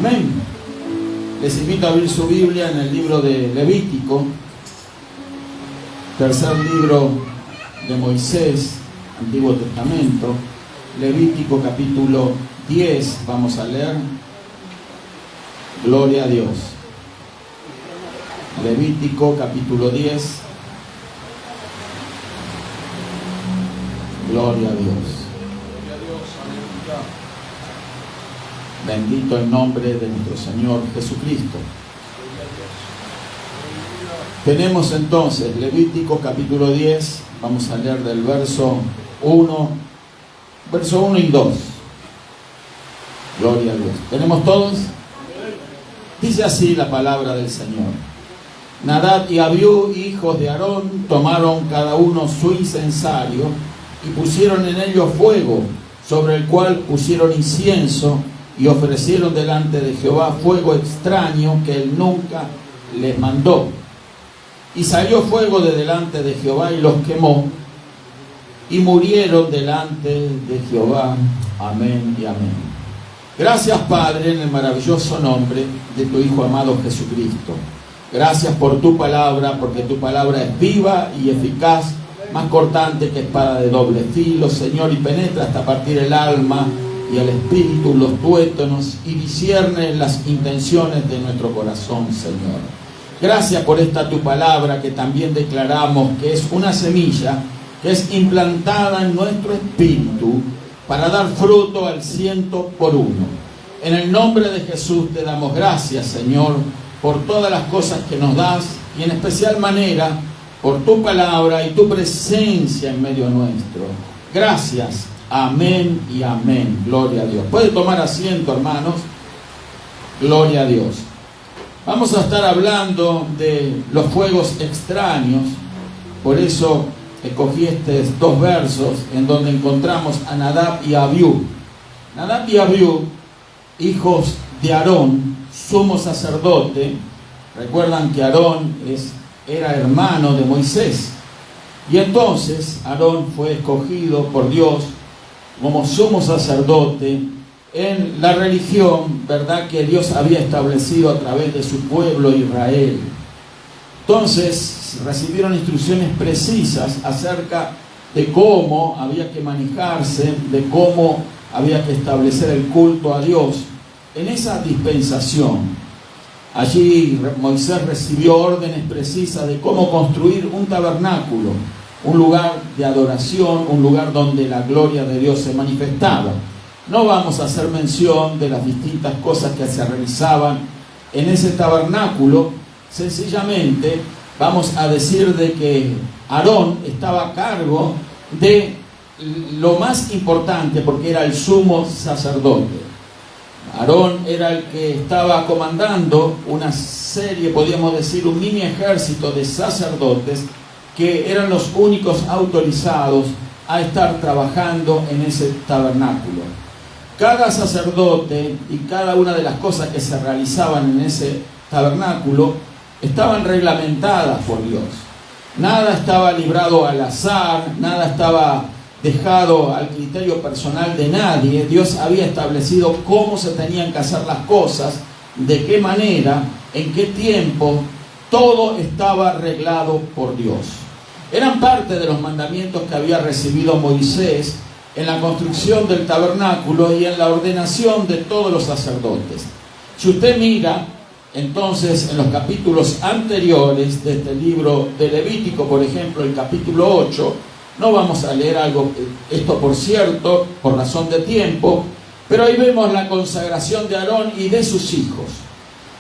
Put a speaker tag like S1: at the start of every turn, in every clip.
S1: Amén. Les invito a abrir su Biblia en el libro de Levítico, tercer libro de Moisés, Antiguo Testamento. Levítico capítulo 10, vamos a leer. Gloria a Dios. Levítico capítulo 10. Gloria a Dios. Bendito el nombre de nuestro Señor Jesucristo. Tenemos entonces Levítico capítulo 10, vamos a leer del verso 1 y 2. Gloria a Dios. ¿Tenemos todos? Dice así la palabra del Señor. Nadab y Abiú, hijos de Aarón, tomaron cada uno su incensario y pusieron en ello fuego, sobre el cual pusieron incienso, y ofrecieron delante de Jehová fuego extraño que él nunca les mandó. Y salió fuego de delante de Jehová y los quemó, y murieron delante de Jehová. Amén y amén. Gracias, Padre, en el maravilloso nombre de tu Hijo amado Jesucristo. Gracias por tu palabra, porque tu palabra es viva y eficaz, más cortante que espada de doble filo, Señor, y penetra hasta partir el alma y el espíritu, los tuétanos, y discierne las intenciones de nuestro corazón, Señor. Gracias por esta tu palabra, que también declaramos que es una semilla que es implantada en nuestro espíritu para dar fruto al 100 por 1. En el nombre de Jesús te damos gracias, Señor, por todas las cosas que nos das, y en especial manera por tu palabra y tu presencia en medio nuestro. Gracias. Amén y amén. Gloria a Dios. Puede tomar asiento, hermanos. Gloria a Dios. Vamos a estar hablando de los fuegos extraños. Por eso escogí estos dos versos en donde encontramos a Nadab y Abiú. Nadab y Abiú, hijos de Aarón, sumo sacerdote. Recuerdan que Aarón era hermano de Moisés. Y entonces Aarón fue escogido por Dios como sumo sacerdote en la religión, ¿verdad?, que Dios había establecido a través de su pueblo Israel. Entonces recibieron instrucciones precisas acerca de cómo había que manejarse, de cómo había que establecer el culto a Dios en esa dispensación. Allí Moisés recibió órdenes precisas de cómo construir un tabernáculo, un lugar de adoración, un lugar donde la gloria de Dios se manifestaba. No vamos a hacer mención de las distintas cosas que se realizaban en ese tabernáculo. Sencillamente vamos a decir de que Aarón estaba a cargo de lo más importante, porque era el sumo sacerdote. Aarón era el que estaba comandando una serie, podríamos decir, un mini ejército de sacerdotes que eran los únicos autorizados a estar trabajando en ese tabernáculo. Cada sacerdote y cada una de las cosas que se realizaban en ese tabernáculo estaban reglamentadas por Dios. Nada estaba librado al azar, nada estaba dejado al criterio personal de nadie. Dios había establecido cómo se tenían que hacer las cosas, de qué manera, en qué tiempo. Todo estaba arreglado por Dios. Eran parte de los mandamientos que había recibido Moisés en la construcción del tabernáculo y en la ordenación de todos los sacerdotes. Si usted mira, entonces, en los capítulos anteriores de este libro de Levítico, por ejemplo, el capítulo 8, no vamos a leer esto por cierto, por razón de tiempo, pero ahí vemos la consagración de Aarón y de sus hijos.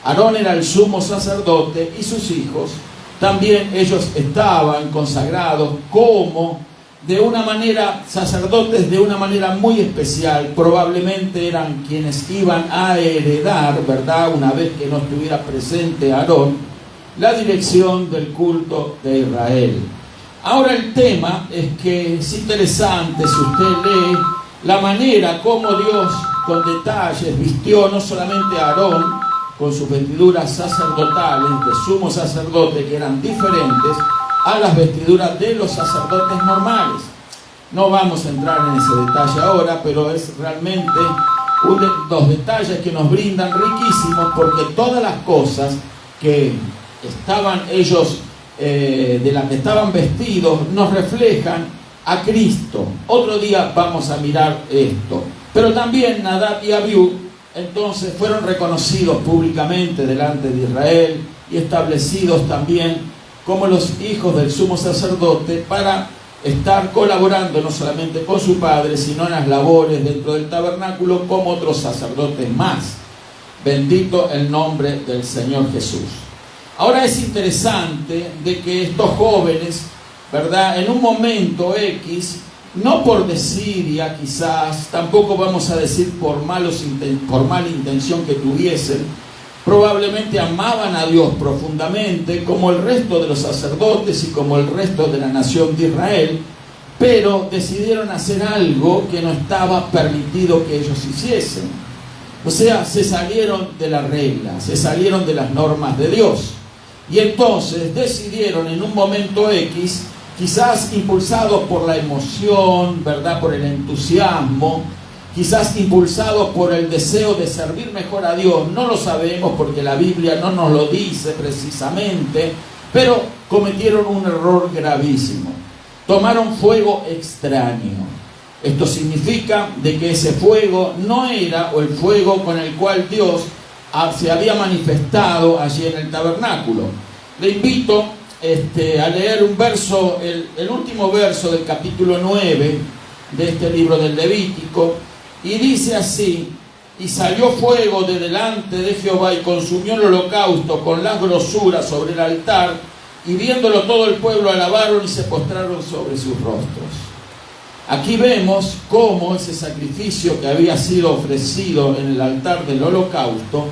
S1: Aarón era el sumo sacerdote y sus hijos también, ellos estaban consagrados como de una manera, sacerdotes de una manera muy especial. Probablemente eran quienes iban a heredar, ¿verdad?, una vez que no estuviera presente Aarón, la dirección del culto de Israel. Ahora el tema es que es interesante si usted lee la manera como Dios con detalles vistió no solamente a Aarón con sus vestiduras sacerdotales de sumo sacerdote, que eran diferentes a las vestiduras de los sacerdotes normales. No vamos a entrar en ese detalle ahora, pero es realmente dos detalles que nos brindan riquísimos, porque todas las cosas que estaban ellos, de las que estaban vestidos, nos reflejan a Cristo. Otro día vamos a mirar esto. Pero también Nadab y Abiú entonces fueron reconocidos públicamente delante de Israel y establecidos también como los hijos del sumo sacerdote para estar colaborando no solamente con su padre, sino en las labores dentro del tabernáculo como otros sacerdotes más. Bendito el nombre del Señor Jesús. Ahora es interesante de que estos jóvenes, ¿verdad?, en un momento X, no por desidia quizás, tampoco vamos a decir por mala intención que tuviesen, probablemente amaban a Dios profundamente, como el resto de los sacerdotes y como el resto de la nación de Israel, pero decidieron hacer algo que no estaba permitido que ellos hiciesen. O sea, se salieron de la regla, se salieron de las normas de Dios. Y entonces decidieron en un momento X, quizás impulsados por la emoción, ¿verdad?, por el entusiasmo, quizás impulsados por el deseo de servir mejor a Dios, no lo sabemos porque la Biblia no nos lo dice precisamente, pero cometieron un error gravísimo. Tomaron fuego extraño. Esto significa de que ese fuego no era el fuego con el cual Dios se había manifestado allí en el tabernáculo. Le invito a leer un verso, el último verso del capítulo 9 de este libro del Levítico, y dice así: y salió fuego de delante de Jehová y consumió el holocausto con las grosuras sobre el altar, y viéndolo todo el pueblo alabaron y se postraron sobre sus rostros. Aquí vemos cómo ese sacrificio que había sido ofrecido en el altar del holocausto,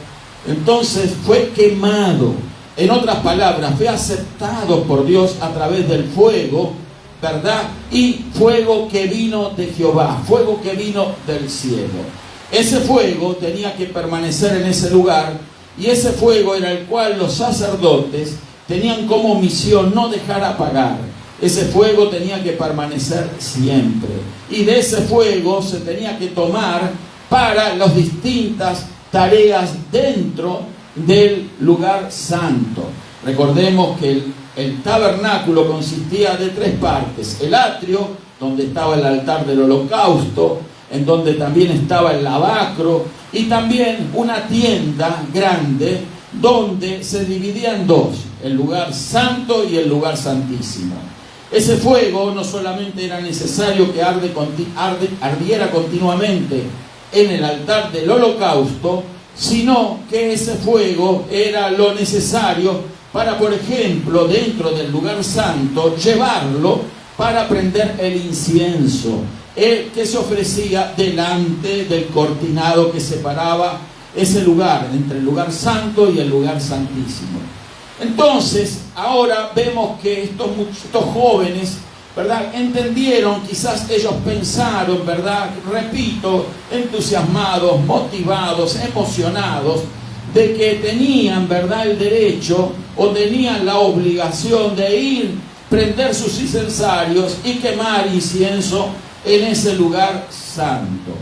S1: entonces fue quemado. En otras palabras, fue aceptado por Dios a través del fuego, ¿verdad? Y fuego que vino de Jehová, fuego que vino del cielo. Ese fuego tenía que permanecer en ese lugar, y ese fuego era el cual los sacerdotes tenían como misión no dejar apagar. Ese fuego tenía que permanecer siempre. Y de ese fuego se tenía que tomar para las distintas tareas dentro del lugar santo. Recordemos que el tabernáculo consistía de tres partes: el atrio, donde estaba el altar del holocausto, en donde también estaba el lavacro, y también una tienda grande donde se dividía en dos: el lugar santo y el lugar santísimo. Ese fuego no solamente era necesario que ardiera continuamente en el altar del holocausto, sino que ese fuego era lo necesario para, por ejemplo, dentro del lugar santo, llevarlo para prender el incienso, el que se ofrecía delante del cortinado que separaba ese lugar, entre el lugar santo y el lugar santísimo. Entonces, ahora vemos que estos jóvenes, ¿verdad?, entendieron, quizás ellos pensaron, ¿verdad?, repito, entusiasmados, motivados, emocionados, de que tenían, ¿verdad?, el derecho o tenían la obligación de ir, prender sus incensarios y quemar incienso en ese lugar santo.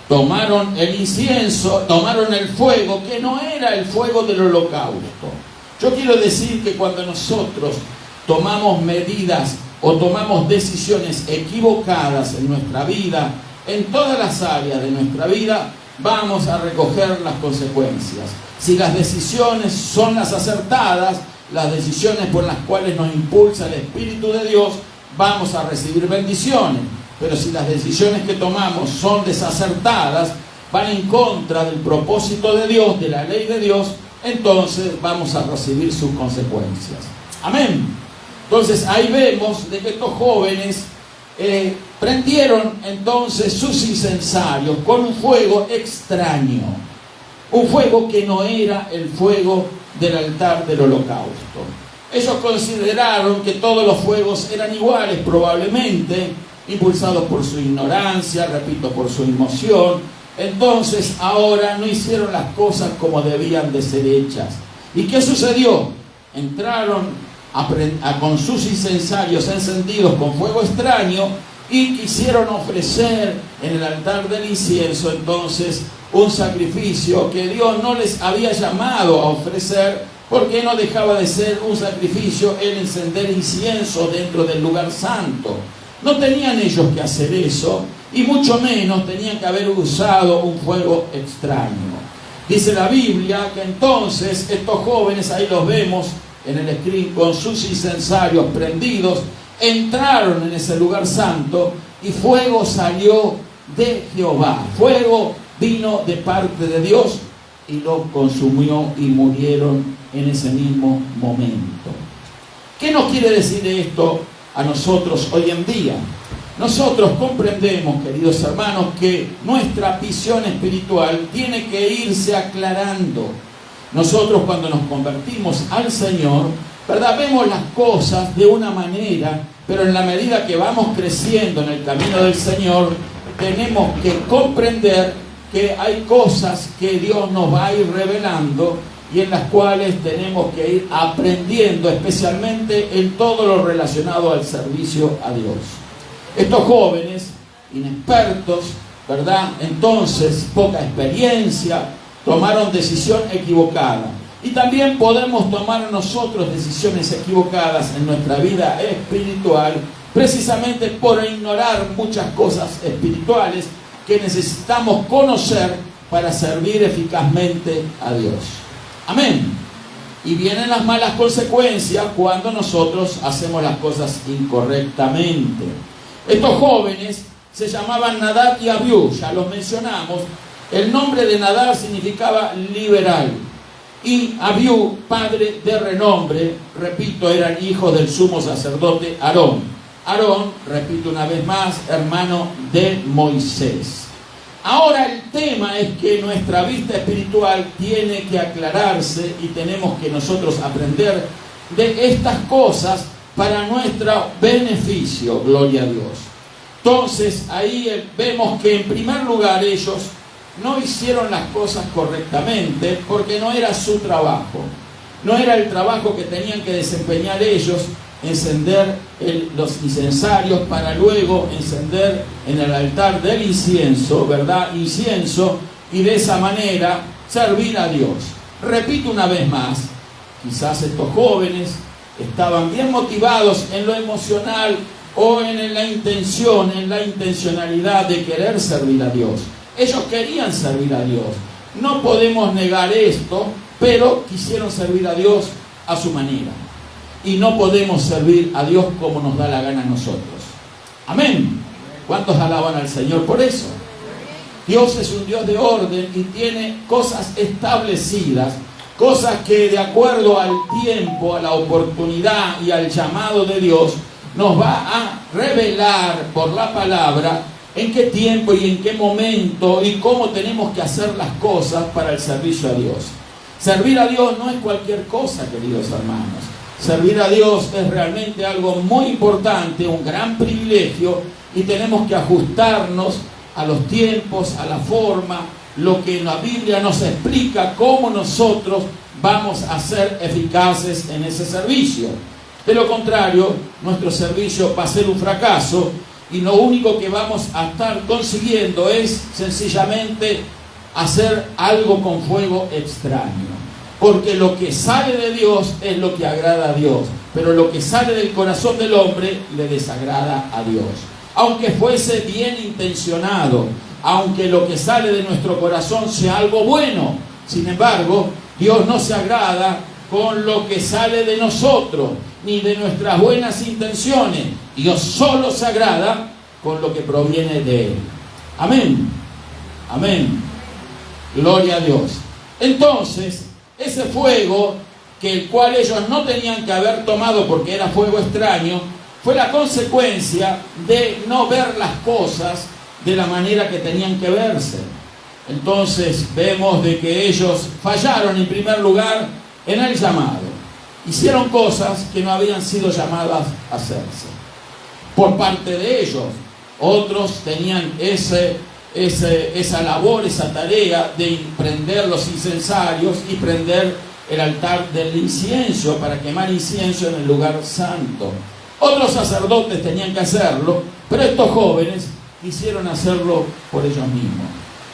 S1: Tomaron el incienso, tomaron el fuego, que no era el fuego del holocausto. Yo quiero decir que cuando nosotros tomamos medidas o tomamos decisiones equivocadas en nuestra vida, en todas las áreas de nuestra vida, vamos a recoger las consecuencias. Si las decisiones son las acertadas, las decisiones por las cuales nos impulsa el Espíritu de Dios, vamos a recibir bendiciones. Pero si las decisiones que tomamos son desacertadas, van en contra del propósito de Dios, de la ley de Dios, entonces vamos a recibir sus consecuencias. Amén. Entonces ahí vemos de que estos jóvenes prendieron entonces sus incensarios con un fuego extraño, un fuego que no era el fuego del altar del holocausto. Ellos consideraron que todos los fuegos eran iguales, probablemente impulsados por su ignorancia, repito, por su emoción. Entonces ahora no hicieron las cosas como debían de ser hechas. ¿Y qué sucedió? Entraron con sus incensarios encendidos con fuego extraño y quisieron ofrecer en el altar del incienso entonces un sacrificio que Dios no les había llamado a ofrecer, porque no dejaba de ser un sacrificio el encender incienso dentro del lugar santo. No tenían ellos que hacer eso, y mucho menos tenían que haber usado un fuego extraño. Dice la Biblia que entonces estos jóvenes, ahí los vemos en el screen, con sus incensarios prendidos, entraron en ese lugar santo y fuego salió de Jehová. Fuego vino de parte de Dios y lo consumió y murieron en ese mismo momento. ¿Qué nos quiere decir esto a nosotros hoy en día? Nosotros comprendemos, queridos hermanos, que nuestra visión espiritual tiene que irse aclarando. Nosotros cuando nos convertimos al Señor, ¿verdad?, vemos las cosas de una manera, pero en la medida que vamos creciendo en el camino del Señor, tenemos que comprender que hay cosas que Dios nos va a ir revelando y en las cuales tenemos que ir aprendiendo, especialmente en todo lo relacionado al servicio a Dios. Estos jóvenes, inexpertos, ¿verdad?, entonces, poca experiencia, tomaron decisión equivocada. Y también podemos tomar nosotros decisiones equivocadas en nuestra vida espiritual, precisamente por ignorar muchas cosas espirituales que necesitamos conocer para servir eficazmente a Dios. Amén. Y vienen las malas consecuencias cuando nosotros hacemos las cosas incorrectamente. Estos jóvenes se llamaban Nadab y Abiú, ya los mencionamos. El nombre de Nadab significaba liberal y Abiú, padre de renombre, repito, eran hijos del sumo sacerdote Aarón. Aarón, repito una vez más, hermano de Moisés. Ahora el tema es que nuestra vista espiritual tiene que aclararse y tenemos que nosotros aprender de estas cosas para nuestro beneficio, gloria a Dios. Entonces ahí vemos que en primer lugar ellos no hicieron las cosas correctamente porque no era su trabajo. No era el trabajo que tenían que desempeñar ellos, encender los incensarios para luego encender en el altar del incienso, ¿verdad?, incienso, y de esa manera servir a Dios. Repito una vez más, quizás estos jóvenes estaban bien motivados en lo emocional o en la intención, en la intencionalidad de querer servir a Dios. Ellos querían servir a Dios. No podemos negar esto, pero quisieron servir a Dios a su manera. Y no podemos servir a Dios como nos da la gana a nosotros. Amén. ¿Cuántos alaban al Señor por eso? Dios es un Dios de orden y tiene cosas establecidas, cosas que de acuerdo al tiempo, a la oportunidad y al llamado de Dios, nos va a revelar por la palabra en qué tiempo y en qué momento y cómo tenemos que hacer las cosas para el servicio a Dios. Servir a Dios no es cualquier cosa, queridos hermanos. Servir a Dios es realmente algo muy importante, un gran privilegio, y tenemos que ajustarnos a los tiempos, a la forma, lo que la Biblia nos explica, cómo nosotros vamos a ser eficaces en ese servicio. De lo contrario, nuestro servicio va a ser un fracaso y lo único que vamos a estar consiguiendo es sencillamente hacer algo con fuego extraño. Porque lo que sale de Dios es lo que agrada a Dios, pero lo que sale del corazón del hombre le desagrada a Dios. Aunque fuese bien intencionado, aunque lo que sale de nuestro corazón sea algo bueno, sin embargo, Dios no se agrada con lo que sale de nosotros, ni de nuestras buenas intenciones. Dios solo se agrada con lo que proviene de Él. Amén. Amén. Gloria a Dios. Entonces, ese fuego, que el cual ellos no tenían que haber tomado porque era fuego extraño, fue la consecuencia de no ver las cosas de la manera que tenían que verse. Entonces vemos de que ellos fallaron en primer lugar en el llamado. Hicieron cosas que no habían sido llamadas a hacerse por parte de ellos. Otros tenían esa labor, esa tarea de prender los incensarios y prender el altar del incienso para quemar incienso en el lugar santo. Otros sacerdotes tenían que hacerlo, pero estos jóvenes quisieron hacerlo por ellos mismos.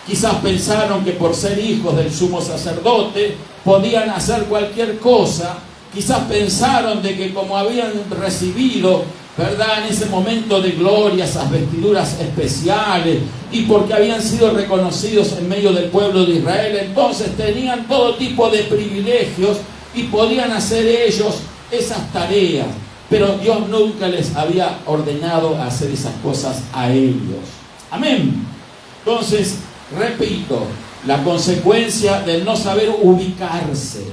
S1: Quizás pensaron que por ser hijos del sumo sacerdote podían hacer cualquier cosa. Quizás pensaron de que como habían recibido, ¿verdad?, en ese momento de gloria, esas vestiduras especiales, y porque habían sido reconocidos en medio del pueblo de Israel, entonces tenían todo tipo de privilegios y podían hacer ellos esas tareas. Pero Dios nunca les había ordenado hacer esas cosas a ellos. Amén. Entonces, repito, la consecuencia del no saber ubicarse,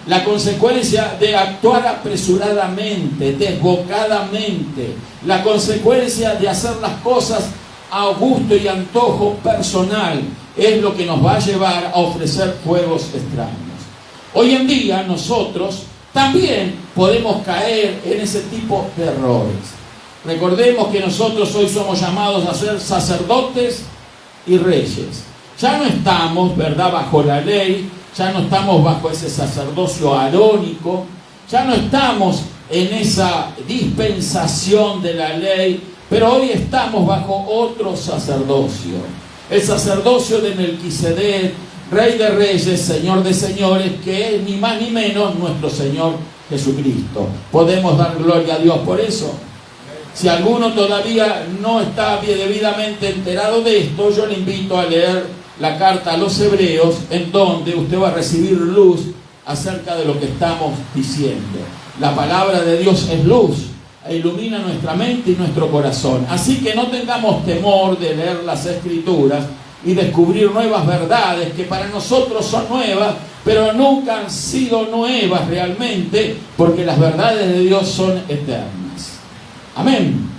S1: la consecuencia de actuar apresuradamente, desbocadamente, la consecuencia de hacer las cosas a gusto y antojo personal, es lo que nos va a llevar a ofrecer fuegos extraños. Hoy en día nosotros también podemos caer en ese tipo de errores. Recordemos que nosotros hoy somos llamados a ser sacerdotes y reyes. Ya no estamos, ¿verdad?, bajo la ley, ya no estamos bajo ese sacerdocio arónico, ya no estamos en esa dispensación de la ley, pero hoy estamos bajo otro sacerdocio, el sacerdocio de Melquisedec, Rey de Reyes, Señor de Señores, que es ni más ni menos nuestro Señor Jesucristo. Podemos dar gloria a Dios por eso. Si alguno todavía no está debidamente enterado de esto, yo le invito a leer la carta a los Hebreos, en donde usted va a recibir luz acerca de lo que estamos diciendo. La palabra de Dios es luz e ilumina nuestra mente y nuestro corazón. Así que no tengamos temor de leer las Escrituras y descubrir nuevas verdades que para nosotros son nuevas, pero nunca han sido nuevas realmente, porque las verdades de Dios son eternas. Amén.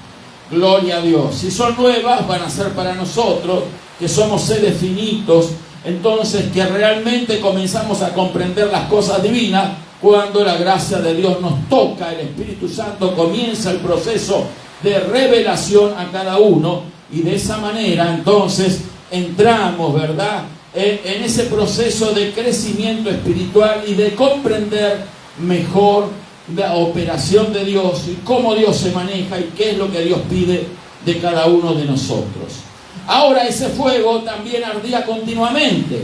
S1: Gloria a Dios. Si son nuevas, van a ser para nosotros, que somos seres finitos, entonces que realmente comenzamos a comprender las cosas divinas cuando la gracia de Dios nos toca, el Espíritu Santo comienza el proceso de revelación a cada uno, y de esa manera entonces entramos, ¿verdad?, en ese proceso de crecimiento espiritual y de comprender mejor la operación de Dios y cómo Dios se maneja y qué es lo que Dios pide de cada uno de nosotros. Ahora, ese fuego también ardía continuamente.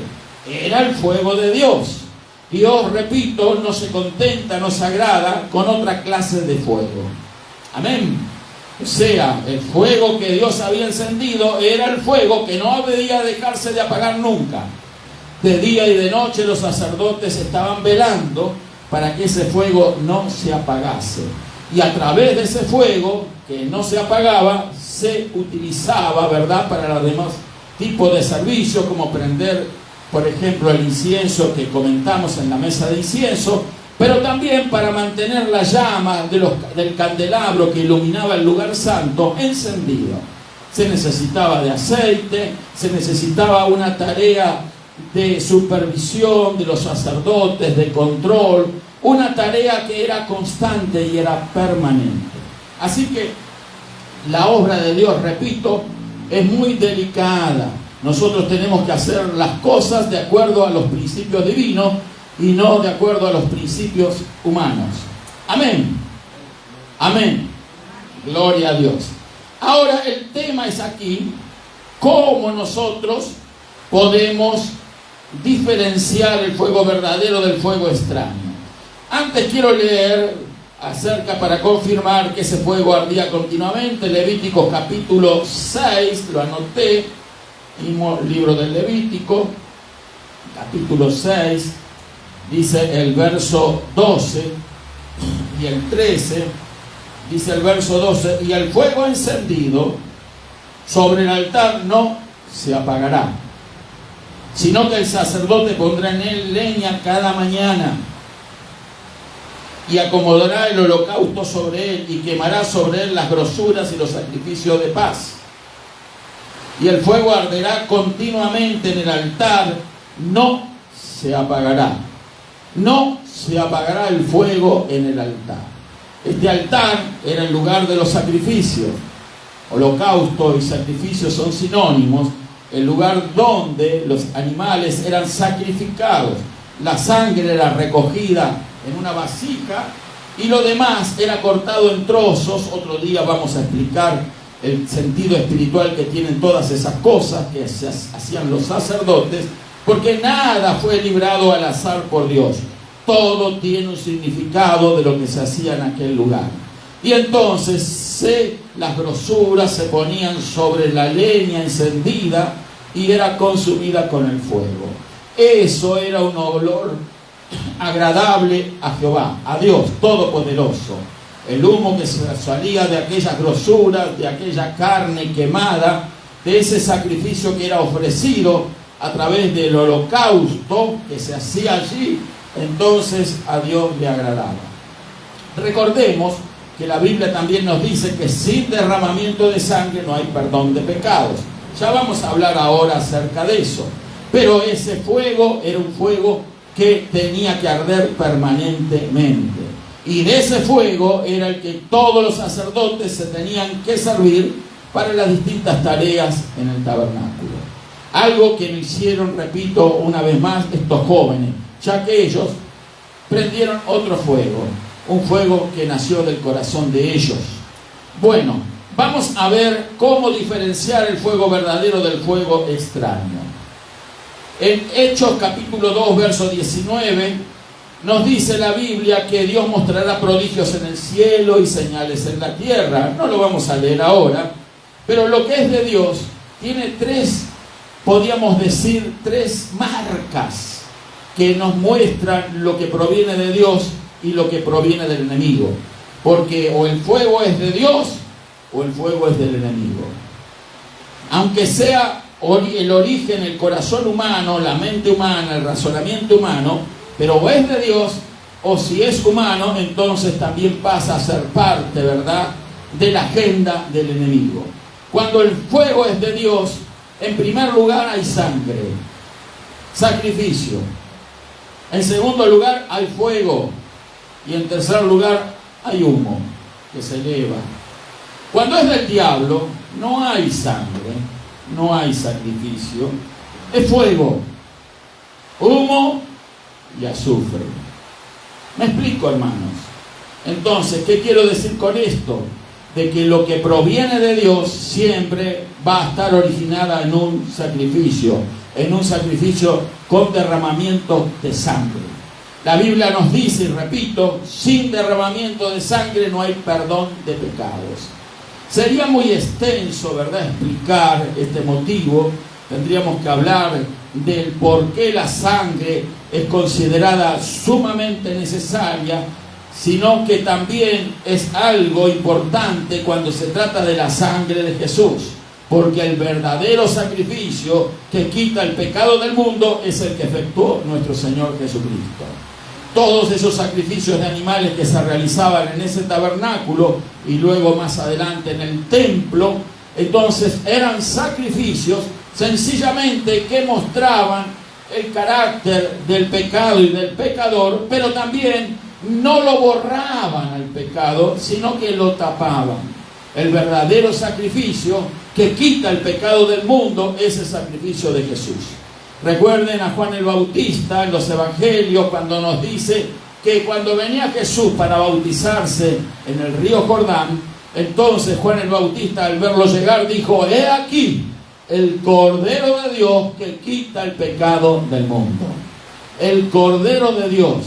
S1: Era el fuego de Dios. Dios, repito, no se contenta, no se agrada con otra clase de fuego. Amén. O sea, el fuego que Dios había encendido era el fuego que no debía dejarse de apagar nunca. De día y de noche los sacerdotes estaban velando para que ese fuego no se apagase. Y a través de ese fuego que no se apagaba, se utilizaba, ¿verdad?, para los demás tipos de servicios, como prender, por ejemplo, el incienso que comentamos en la mesa de incienso, pero también para mantener la llama del candelabro que iluminaba el lugar santo encendido. Se necesitaba de aceite, se necesitaba una tarea de supervisión de los sacerdotes, de control, una tarea que era constante y era permanente. Así que la obra de Dios, repito, es muy delicada. Nosotros tenemos que hacer las cosas de acuerdo a los principios divinos y no de acuerdo a los principios humanos. Amén. Amén. Gloria a Dios. Ahora el tema es aquí, cómo nosotros podemos diferenciar el fuego verdadero del fuego extraño. Antes quiero leer acerca, para confirmar que ese fuego ardía continuamente, Levítico capítulo 6, lo anoté, mismo libro del Levítico, capítulo 6, dice el verso 12 y el 13, dice el verso 12, y el fuego encendido sobre el altar no se apagará, sino que el sacerdote pondrá en él leña cada mañana, y acomodará el holocausto sobre él, y quemará sobre él las grosuras y los sacrificios de paz. Y el fuego arderá continuamente en el altar, no se apagará. No se apagará el fuego en el altar. Este altar era el lugar de los sacrificios. Holocausto y sacrificio son sinónimos. El lugar donde los animales eran sacrificados. La sangre era recogida en una vasija y lo demás era cortado en trozos. Otro día vamos a explicar el sentido espiritual que tienen todas esas cosas que se hacían los sacerdotes, porque nada fue librado al azar por Dios. Todo tiene un significado de lo que se hacía en aquel lugar. Y entonces las grosuras se ponían sobre la leña encendida y era consumida con el fuego. Eso era un olor agradable a Jehová, a Dios Todopoderoso. El humo que salía de aquellas grosuras, de aquella carne quemada, de ese sacrificio que era ofrecido a través del holocausto que se hacía allí, entonces a Dios le agradaba. Recordemos que la Biblia también nos dice que sin derramamiento de sangre no hay perdón de pecados. Ya vamos a hablar ahora acerca de eso. Pero ese fuego era un fuego que tenía que arder permanentemente. Y de ese fuego era el que todos los sacerdotes se tenían que servir para las distintas tareas en el tabernáculo. Algo que no hicieron, repito una vez más, estos jóvenes, ya que ellos prendieron otro fuego, un fuego que nació del corazón de ellos. Bueno, vamos a ver cómo diferenciar el fuego verdadero del fuego extraño. En Hechos capítulo 2, verso 19, nos dice la Biblia que Dios mostrará prodigios en el cielo y señales en la tierra. No lo vamos a leer ahora, pero lo que es de Dios tiene podríamos decir, tres marcas que nos muestran lo que proviene de Dios y lo que proviene del enemigo. Porque o el fuego es de Dios o el fuego es del enemigo. Aunque sea el origen, el corazón humano, la mente humana, el razonamiento humano, pero o es de Dios o si es humano, entonces también pasa a ser parte, ¿verdad?, de la agenda del enemigo. Cuando el fuego es de Dios, en primer lugar hay sangre, sacrificio. En segundo lugar hay fuego. Y en tercer lugar hay humo que se eleva. Cuando es del diablo, no hay sangre, no hay sacrificio. Es fuego, humo y azufre. ¿Me explico, hermanos? Entonces, ¿qué quiero decir con esto? De que lo que proviene de Dios siempre va a estar originada en un sacrificio con derramamiento de sangre. La Biblia nos dice, y repito, sin derramamiento de sangre no hay perdón de pecados. Sería muy extenso, ¿verdad?, explicar este motivo. Tendríamos que hablar del por qué la sangre es considerada sumamente necesaria, sino que también es algo importante cuando se trata de la sangre de Jesús, porque el verdadero sacrificio que quita el pecado del mundo es el que efectuó nuestro Señor Jesucristo. Todos esos sacrificios de animales que se realizaban en ese tabernáculo y luego más adelante en el templo, entonces eran sacrificios sencillamente que mostraban el carácter del pecado y del pecador, pero también no lo borraban al pecado, sino que lo tapaban. El verdadero sacrificio que quita el pecado del mundo es el sacrificio de Jesús. Recuerden a Juan el Bautista en los evangelios cuando nos dice que cuando venía Jesús para bautizarse en el río Jordán, entonces Juan el Bautista al verlo llegar dijo: «He aquí el Cordero de Dios que quita el pecado del mundo». El Cordero de Dios.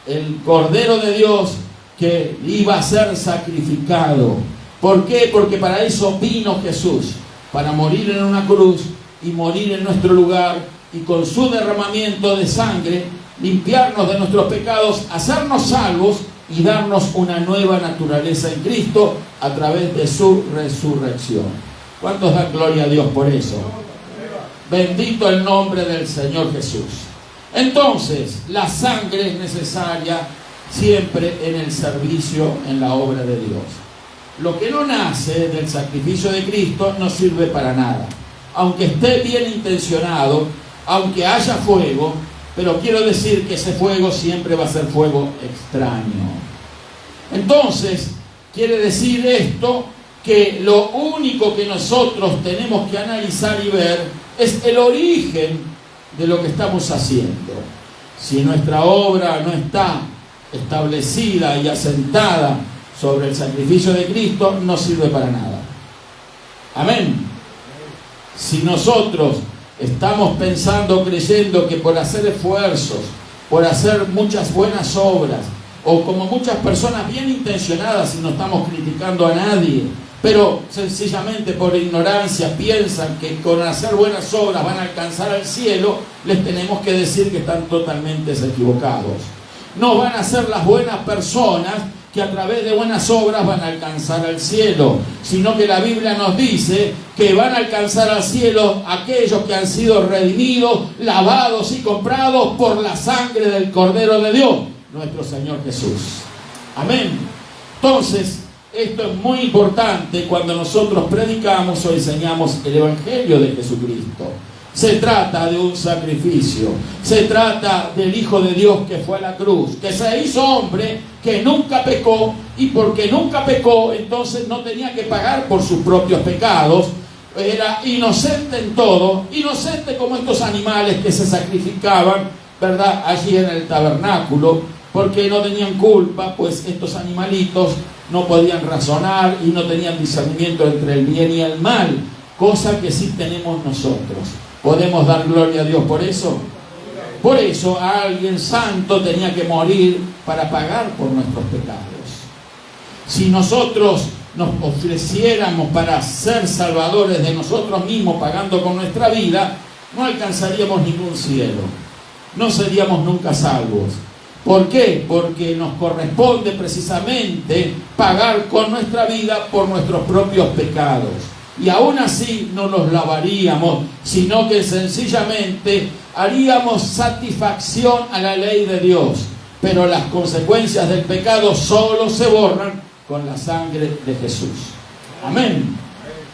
S1: El Cordero de Dios que iba a ser sacrificado. ¿Por qué? Porque para eso vino Jesús, para morir en una cruz y morir en nuestro lugar, y con su derramamiento de sangre limpiarnos de nuestros pecados, hacernos salvos y darnos una nueva naturaleza en Cristo a través de su resurrección. ¿Cuántos dan gloria a Dios por eso? Bendito el nombre del Señor Jesús. Entonces, la sangre es necesaria siempre en el servicio, en la obra de Dios. Lo que no nace del sacrificio de Cristo no sirve para nada. Aunque esté bien intencionado, aunque haya fuego, pero quiero decir que ese fuego siempre va a ser fuego extraño. Entonces, quiere decir esto que lo único que nosotros tenemos que analizar y ver es el origen de lo que estamos haciendo. Si nuestra obra no está establecida y asentada sobre el sacrificio de Cristo, no sirve para nada. Amén. Si nosotros estamos pensando, creyendo que por hacer esfuerzos, por hacer muchas buenas obras, o como muchas personas bien intencionadas, y no estamos criticando a nadie, pero sencillamente por ignorancia piensan que con hacer buenas obras van a alcanzar al cielo, les tenemos que decir que están totalmente equivocados. No van a ser las buenas personas que a través de buenas obras van a alcanzar al cielo, sino que la Biblia nos dice que van a alcanzar al cielo aquellos que han sido redimidos, lavados y comprados por la sangre del Cordero de Dios, nuestro Señor Jesús. Amén. Entonces, esto es muy importante cuando nosotros predicamos o enseñamos el Evangelio de Jesucristo. Se trata de un sacrificio, se trata del Hijo de Dios que fue a la cruz, que se hizo hombre, que nunca pecó, y porque nunca pecó, entonces no tenía que pagar por sus propios pecados. Era inocente en todo, inocente como estos animales que se sacrificaban, ¿verdad?, allí en el tabernáculo, porque no tenían culpa, pues estos animalitos no podían razonar y no tenían discernimiento entre el bien y el mal, cosa que sí tenemos nosotros. ¿Podemos dar gloria a Dios por eso? Por eso alguien santo tenía que morir para pagar por nuestros pecados. Si nosotros nos ofreciéramos para ser salvadores de nosotros mismos pagando con nuestra vida, no alcanzaríamos ningún cielo, no seríamos nunca salvos. ¿Por qué? Porque nos corresponde precisamente pagar con nuestra vida por nuestros propios pecados. Y aún así no los lavaríamos, sino que sencillamente haríamos satisfacción a la ley de Dios. Pero las consecuencias del pecado solo se borran con la sangre de Jesús. Amén.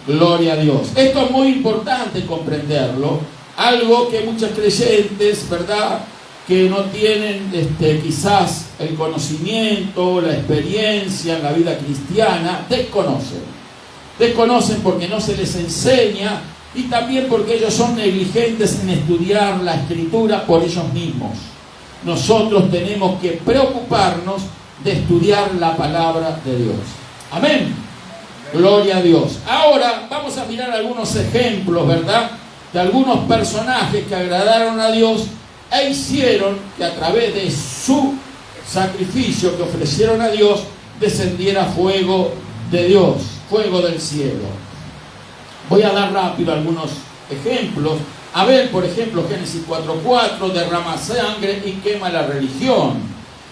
S1: Gloria a Dios. Esto es muy importante comprenderlo. Algo que muchos creyentes, ¿verdad?, que no tienen quizás el conocimiento, la experiencia en la vida cristiana, desconocen porque no se les enseña, y también porque ellos son negligentes en estudiar la Escritura por ellos mismos. Nosotros tenemos que preocuparnos de estudiar la palabra de Dios. Amén. Gloria a Dios. Ahora vamos a mirar algunos ejemplos, ¿verdad?, de algunos personajes que agradaron a Dios e hicieron que a través de su sacrificio que ofrecieron a Dios descendiera fuego de Dios, fuego del cielo. Voy a dar rápido algunos ejemplos. Abel, por ejemplo, Génesis 4:4, derrama sangre y quema la religión.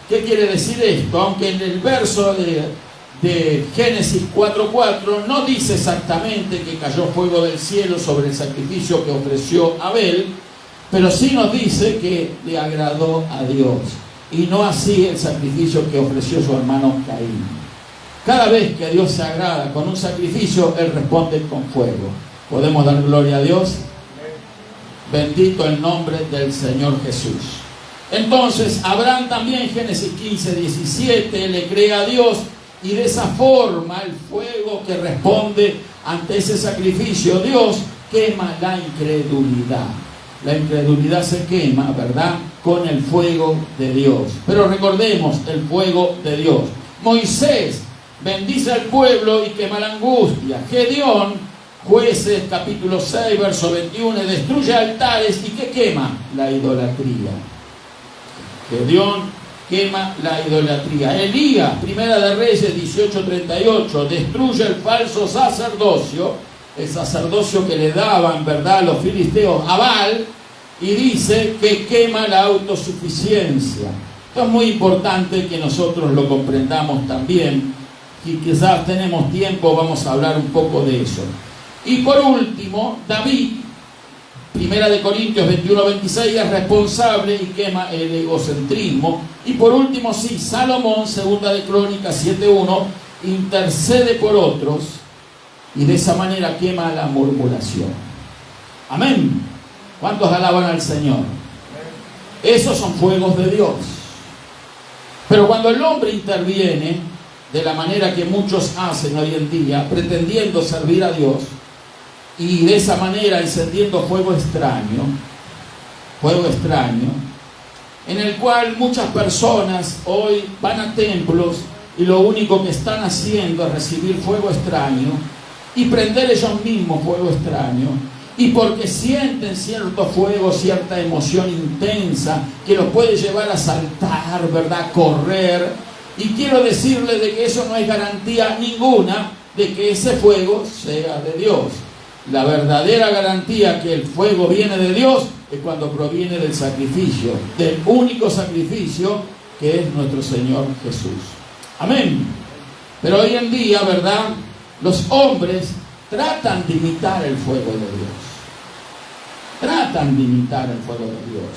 S1: ¿Qué quiere decir esto? Aunque en el verso de Génesis 4:4 no dice exactamente que cayó fuego del cielo sobre el sacrificio que ofreció Abel, pero sí nos dice que le agradó a Dios, y no así el sacrificio que ofreció su hermano Caín. Cada vez que a Dios se agrada con un sacrificio, Él responde con fuego. ¿Podemos dar gloria a Dios? Bendito el nombre del Señor Jesús. Entonces, Abraham también, Génesis 15:17, le cree a Dios, y de esa forma el fuego que responde ante ese sacrificio, Dios quema la incredulidad. La incredulidad se quema, ¿verdad?, con el fuego de Dios. Pero recordemos el fuego de Dios. Moisés bendice al pueblo y quema la angustia. Gedeón, Jueces capítulo 6, verso 21, destruye altares y ¿qué quema? La idolatría. Gedeón quema la idolatría. Elías, Primera de Reyes 18:38, destruye el falso sacerdocio, el sacerdocio que le daban, ¿verdad?, los filisteos a Baal, y dice que quema la autosuficiencia. Esto es muy importante que nosotros lo comprendamos también, y quizás tenemos tiempo, vamos a hablar un poco de eso. Y por último, David, Primera de Corintios 21:26, es responsable y quema el egocentrismo. Y por último, sí, Salomón, Segunda de Crónicas 7:1, intercede por otros, y de esa manera quema la murmuración. Amén. ¿Cuántos alaban al Señor? Esos son fuegos de Dios. Pero cuando el hombre interviene de la manera que muchos hacen hoy en día, pretendiendo servir a Dios, y de esa manera encendiendo fuego extraño, en el cual muchas personas hoy van a templos y lo único que están haciendo es recibir fuego extraño, y prender ellos mismos fuego extraño, y porque sienten cierto fuego, cierta emoción intensa que los puede llevar a saltar, ¿verdad?, correr. Y quiero decirles de que eso no es garantía ninguna de que ese fuego sea de Dios. La verdadera garantía que el fuego viene de Dios es cuando proviene del sacrificio, del único sacrificio que es nuestro Señor Jesús. Amén. Pero hoy en día, ¿verdad?, los hombres tratan de imitar el fuego de Dios. Tratan de imitar el fuego de Dios.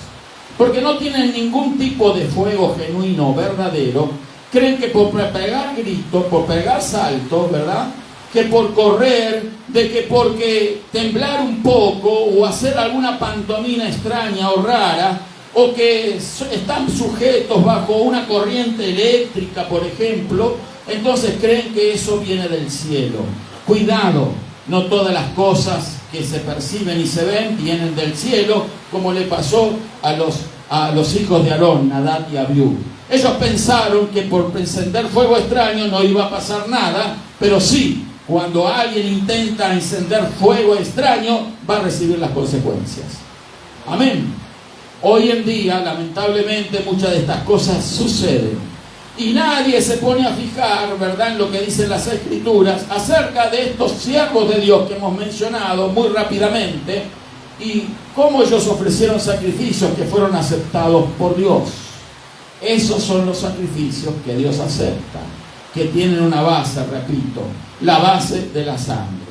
S1: Porque no tienen ningún tipo de fuego genuino, verdadero. Creen que por pegar gritos, por pegar saltos, ¿verdad?, que por correr, de que porque temblar un poco o hacer alguna pantomima extraña o rara, o que están sujetos bajo una corriente eléctrica, por ejemplo, entonces creen que eso viene del cielo. Cuidado, no todas las cosas que se perciben y se ven vienen del cielo, como le pasó a los hijos de Aarón, Nadab y Abiú. Ellos pensaron que por encender fuego extraño no iba a pasar nada, pero sí, cuando alguien intenta encender fuego extraño, va a recibir las consecuencias. Amén. Hoy en día, lamentablemente, muchas de estas cosas suceden. Y nadie se pone a fijar, ¿verdad?, en lo que dicen las Escrituras acerca de estos siervos de Dios que hemos mencionado muy rápidamente y cómo ellos ofrecieron sacrificios que fueron aceptados por Dios. Esos son los sacrificios que Dios acepta, que tienen una base, repito, la base de la sangre.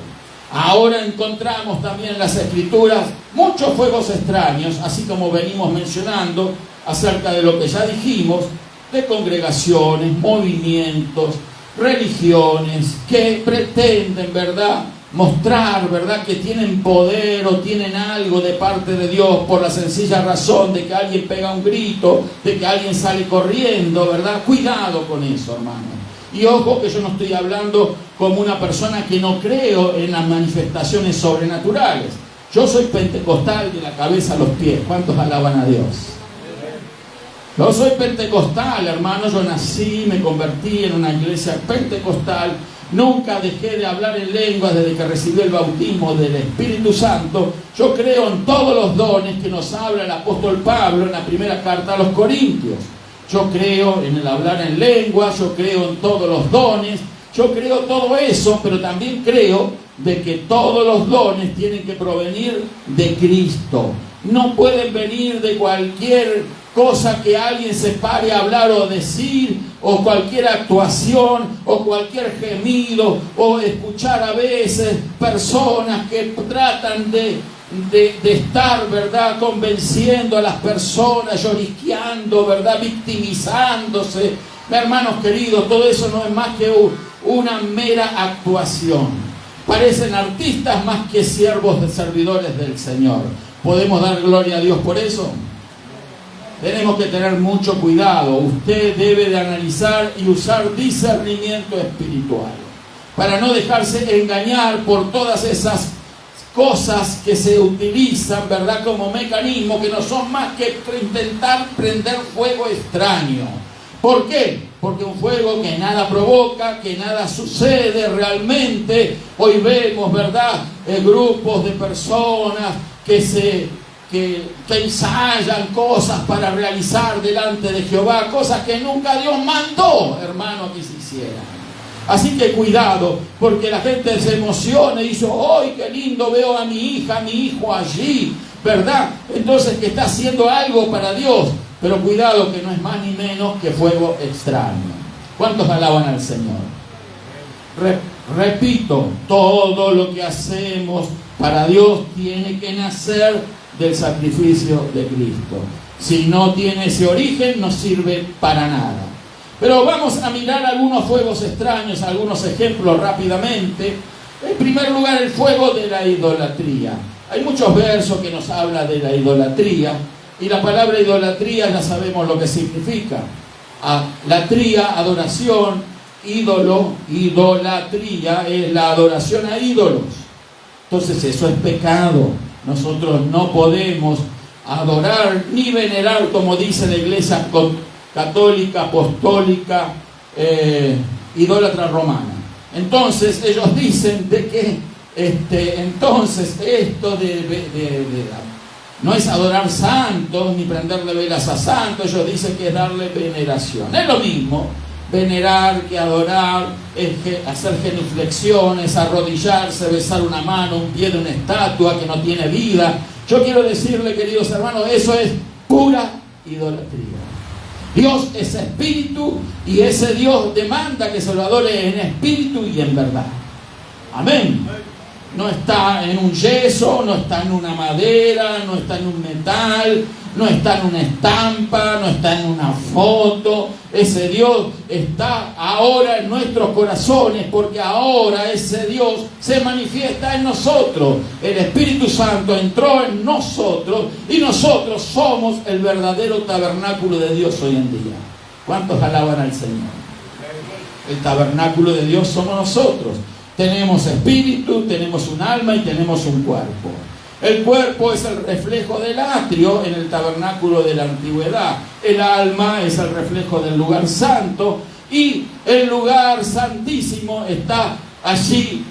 S1: Ahora encontramos también en las Escrituras muchos fuegos extraños, así como venimos mencionando acerca de lo que ya dijimos, de congregaciones, movimientos, religiones que pretenden, ¿verdad?, mostrar, ¿verdad?, que tienen poder o tienen algo de parte de Dios por la sencilla razón de que alguien pega un grito, de que alguien sale corriendo, ¿verdad? Cuidado con eso, hermano. Y ojo que yo no estoy hablando como una persona que no creo en las manifestaciones sobrenaturales. Yo soy pentecostal de la cabeza a los pies. ¿Cuántos alaban a Dios? Yo soy pentecostal, hermano. Yo nací, me convertí en una iglesia pentecostal. Nunca dejé de hablar en lenguas desde que recibí el bautismo del Espíritu Santo. Yo creo en todos los dones que nos habla el apóstol Pablo en la primera carta a los Corintios. Yo creo en el hablar en lenguas, yo creo en todos los dones, yo creo todo eso, pero también creo de que todos los dones tienen que provenir de Cristo. No pueden venir de cualquier cosa que alguien se pare a hablar o decir, o cualquier actuación, o cualquier gemido, o escuchar a veces personas que tratan de estar, ¿verdad?, convenciendo a las personas, lloriqueando, ¿verdad?, victimizándose. Hermanos queridos, todo eso no es más que una mera actuación. Parecen artistas más que siervos de servidores del Señor. ¿Podemos dar gloria a Dios por eso? Tenemos que tener mucho cuidado. Usted debe de analizar y usar discernimiento espiritual para no dejarse engañar por todas esas cosas que se utilizan, ¿verdad?, como mecanismo, que no son más que intentar prender fuego extraño. ¿Por qué? Porque un fuego que nada provoca, que nada sucede realmente. Hoy vemos, ¿verdad?, grupos de personas que ensayan cosas para realizar delante de Jehová, cosas que nunca Dios mandó, hermano, que se hicieran. Así que cuidado, porque la gente se emociona y dice, ¡ay, qué lindo, veo a mi hija, a mi hijo allí! ¿Verdad? Entonces que está haciendo algo para Dios. Pero cuidado, que no es más ni menos que fuego extraño. ¿Cuántos alaban al Señor? Repito, todo lo que hacemos para Dios tiene que nacer del sacrificio de Cristo. Si no tiene ese origen, no sirve para nada. Pero vamos a mirar algunos fuegos extraños, algunos ejemplos rápidamente. En primer lugar, el fuego de la idolatría. Hay muchos versos que nos hablan de la idolatría, y la palabra idolatría ya sabemos lo que significa. Latría, adoración, ídolo, idolatría es la adoración a ídolos. Entonces eso es pecado. Nosotros no podemos adorar ni venerar, como dice la iglesia católica, apostólica, idólatra romana. Entonces ellos dicen de que entonces esto no es adorar santos ni prenderle velas a santos. Ellos dicen que es darle veneración. Es lo mismo venerar que adorar, es hacer genuflexiones, arrodillarse, besar una mano, un pie de una estatua que no tiene vida. Yo quiero decirle, queridos hermanos, eso es pura idolatría. Dios es espíritu y ese Dios demanda que se lo adore en espíritu y en verdad. Amén. No está en un yeso, no está en una madera, no está en un metal, no está en una estampa, no está en una foto. Ese Dios está ahora en nuestros corazones, porque ahora ese Dios se manifiesta en nosotros. El Espíritu Santo entró en nosotros y nosotros somos el verdadero tabernáculo de Dios hoy en día. ¿Cuántos alaban al Señor? El tabernáculo de Dios somos nosotros. Tenemos espíritu, tenemos un alma y tenemos un cuerpo. El cuerpo es el reflejo del atrio en el tabernáculo de la antigüedad. El alma es el reflejo del lugar santo y el lugar santísimo está allí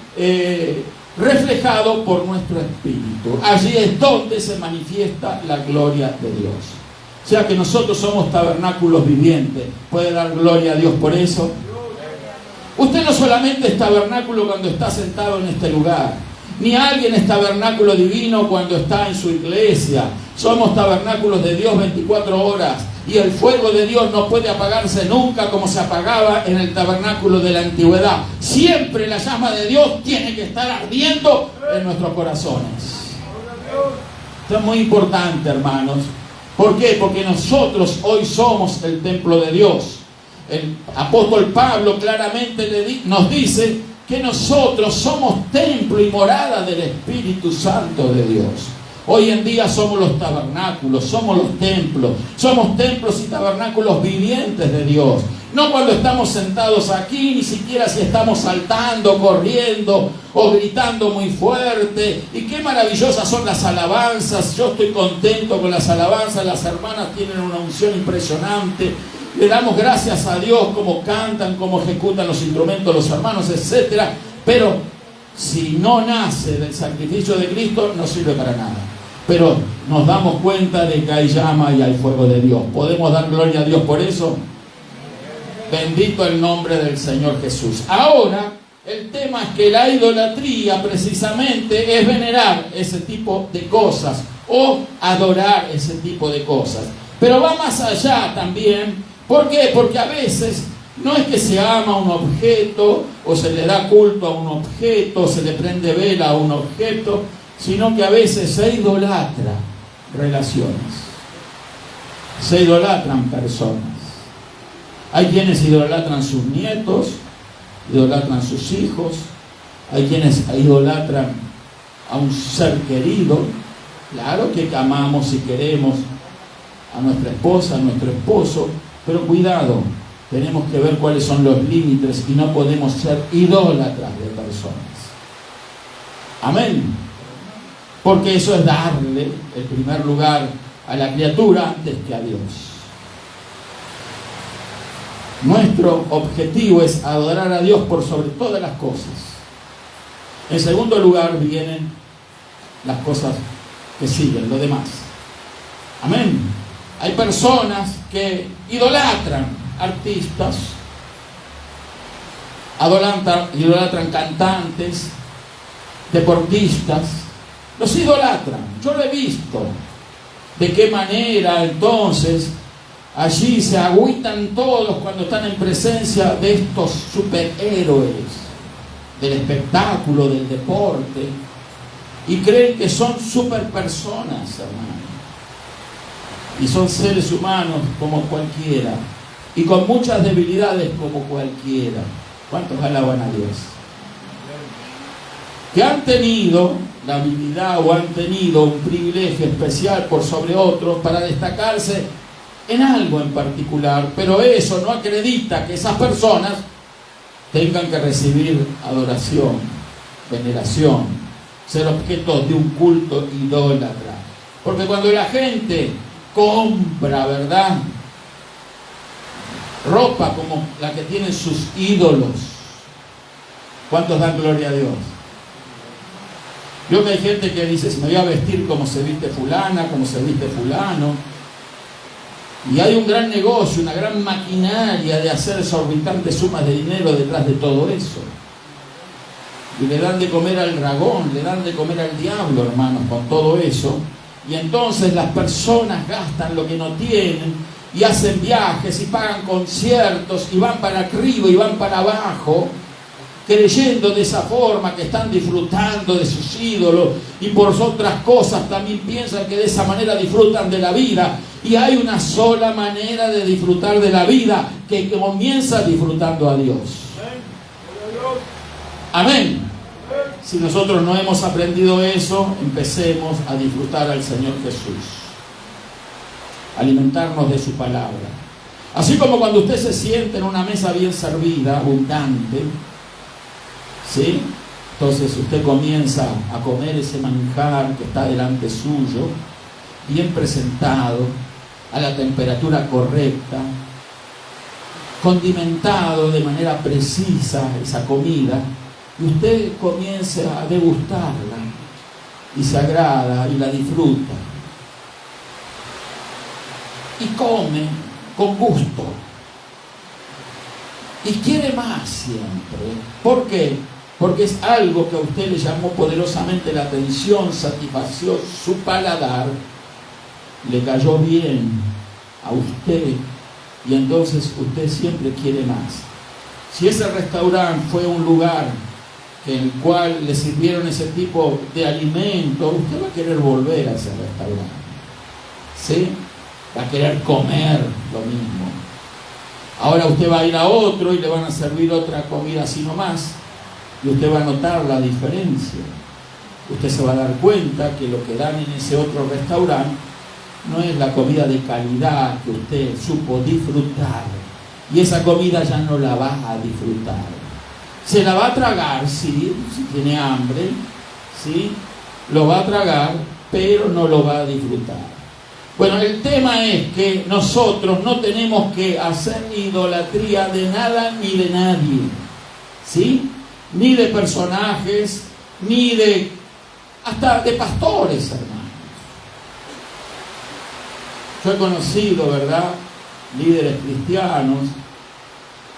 S1: reflejado por nuestro espíritu. Allí es donde se manifiesta la gloria de Dios. O sea que nosotros somos tabernáculos vivientes. ¿Puede dar gloria a Dios por eso? Usted no solamente es tabernáculo cuando está sentado en este lugar, ni alguien es tabernáculo divino cuando está en su iglesia. Somos tabernáculos de Dios 24 horas y el fuego de Dios no puede apagarse nunca como se apagaba en el tabernáculo de la antigüedad. Siempre la llama de Dios tiene que estar ardiendo en nuestros corazones. Esto es muy importante, hermanos. ¿Por qué? Porque nosotros hoy somos el templo de Dios. El apóstol Pablo claramente nos dice que nosotros somos templo y morada del Espíritu Santo de Dios. Hoy en día somos los tabernáculos, somos los templos, somos templos y tabernáculos vivientes de Dios. No cuando estamos sentados aquí, ni siquiera si estamos saltando, corriendo o gritando muy fuerte. Y qué maravillosas son las alabanzas. Yo estoy contento con las alabanzas, las hermanas tienen una unción impresionante. Le damos gracias a Dios cómo cantan, cómo ejecutan los instrumentos los hermanos, etc. Pero si no nace del sacrificio de Cristo, no sirve para nada. Pero nos damos cuenta de que hay llama y hay fuego de Dios. ¿Podemos dar gloria a Dios por eso? Bendito el nombre del Señor Jesús. Ahora, el tema es que la idolatría precisamente es venerar ese tipo de cosas o adorar ese tipo de cosas. Pero va más allá también. ¿Por qué? Porque a veces no es que se ama un objeto o se le da culto a un objeto, se le prende vela a un objeto, sino que a veces se idolatra relaciones, se idolatran personas. Hay quienes idolatran sus nietos, idolatran sus hijos, hay quienes idolatran a un ser querido. Claro que amamos y queremos a nuestra esposa, a nuestro esposo, pero cuidado, tenemos que ver cuáles son los límites y no podemos ser idólatras de personas. Amén. Porque eso es darle el primer lugar a la criatura antes que a Dios. Nuestro objetivo es adorar a Dios por sobre todas las cosas. En segundo lugar vienen las cosas que siguen, lo demás. Amén. Hay personas que idolatran artistas, idolatran cantantes, deportistas, los idolatran. Yo lo he visto. ¿De qué manera entonces allí se agüitan todos cuando están en presencia de estos superhéroes del espectáculo, del deporte, y creen que son superpersonas, hermano? Y son seres humanos como cualquiera, y con muchas debilidades como cualquiera. ¿Cuántos alaban a Dios? Que han tenido la habilidad o han tenido un privilegio especial por sobre otros para destacarse en algo en particular, pero eso no acredita que esas personas tengan que recibir adoración, veneración, ser objetos de un culto idólatra. Porque cuando la gente compra, ¿verdad?, ropa como la que tienen sus ídolos, ¿Cuántos dan gloria a Dios? Yo que hay gente que dice, me voy a vestir como se viste fulana, como se viste fulano. Y hay un gran negocio, una gran maquinaria de hacer exorbitantes sumas de dinero detrás de todo eso. Y le dan de comer al dragón, le dan de comer al diablo, hermanos, con todo eso. Y entonces las personas gastan lo que no tienen y hacen viajes y pagan conciertos y van para arriba y van para abajo, creyendo de esa forma que están disfrutando de sus ídolos, y por otras cosas también piensan que de esa manera disfrutan de la vida. Y hay una sola manera de disfrutar de la vida, que comienza disfrutando a Dios. Amén. Si nosotros no hemos aprendido eso, empecemos a disfrutar al Señor Jesús, alimentarnos de su palabra. Así como cuando usted se siente en una mesa bien servida, abundante, ¿sí? Entonces usted comienza a comer ese manjar que está delante suyo, bien presentado, a la temperatura correcta, condimentado de manera precisa esa comida, y usted comienza a degustarla y se agrada y la disfruta y come con gusto y quiere más siempre. ¿Por qué? Porque es algo que a usted le llamó poderosamente la atención, satisfació su paladar, le cayó bien a usted, y entonces usted siempre quiere más. Si ese restaurante fue un lugar en el cual le sirvieron ese tipo de alimento, usted va a querer volver a ese restaurante, ¿sí? Va a querer comer lo mismo. Ahora usted va a ir a otro y le van a servir otra comida así nomás, y usted va a notar la diferencia. Usted se va a dar cuenta que lo que dan en ese otro restaurante no es la comida de calidad que usted supo disfrutar, y esa comida ya no la va a disfrutar. Se la va a tragar, sí, si tiene hambre, sí, lo va a tragar, pero no lo va a disfrutar. Bueno, el tema es que nosotros no tenemos que hacer ni idolatría de nada ni de nadie, ¿sí? Ni de personajes, ni de, hasta de pastores, hermanos. Yo he conocido, ¿verdad?, líderes cristianos,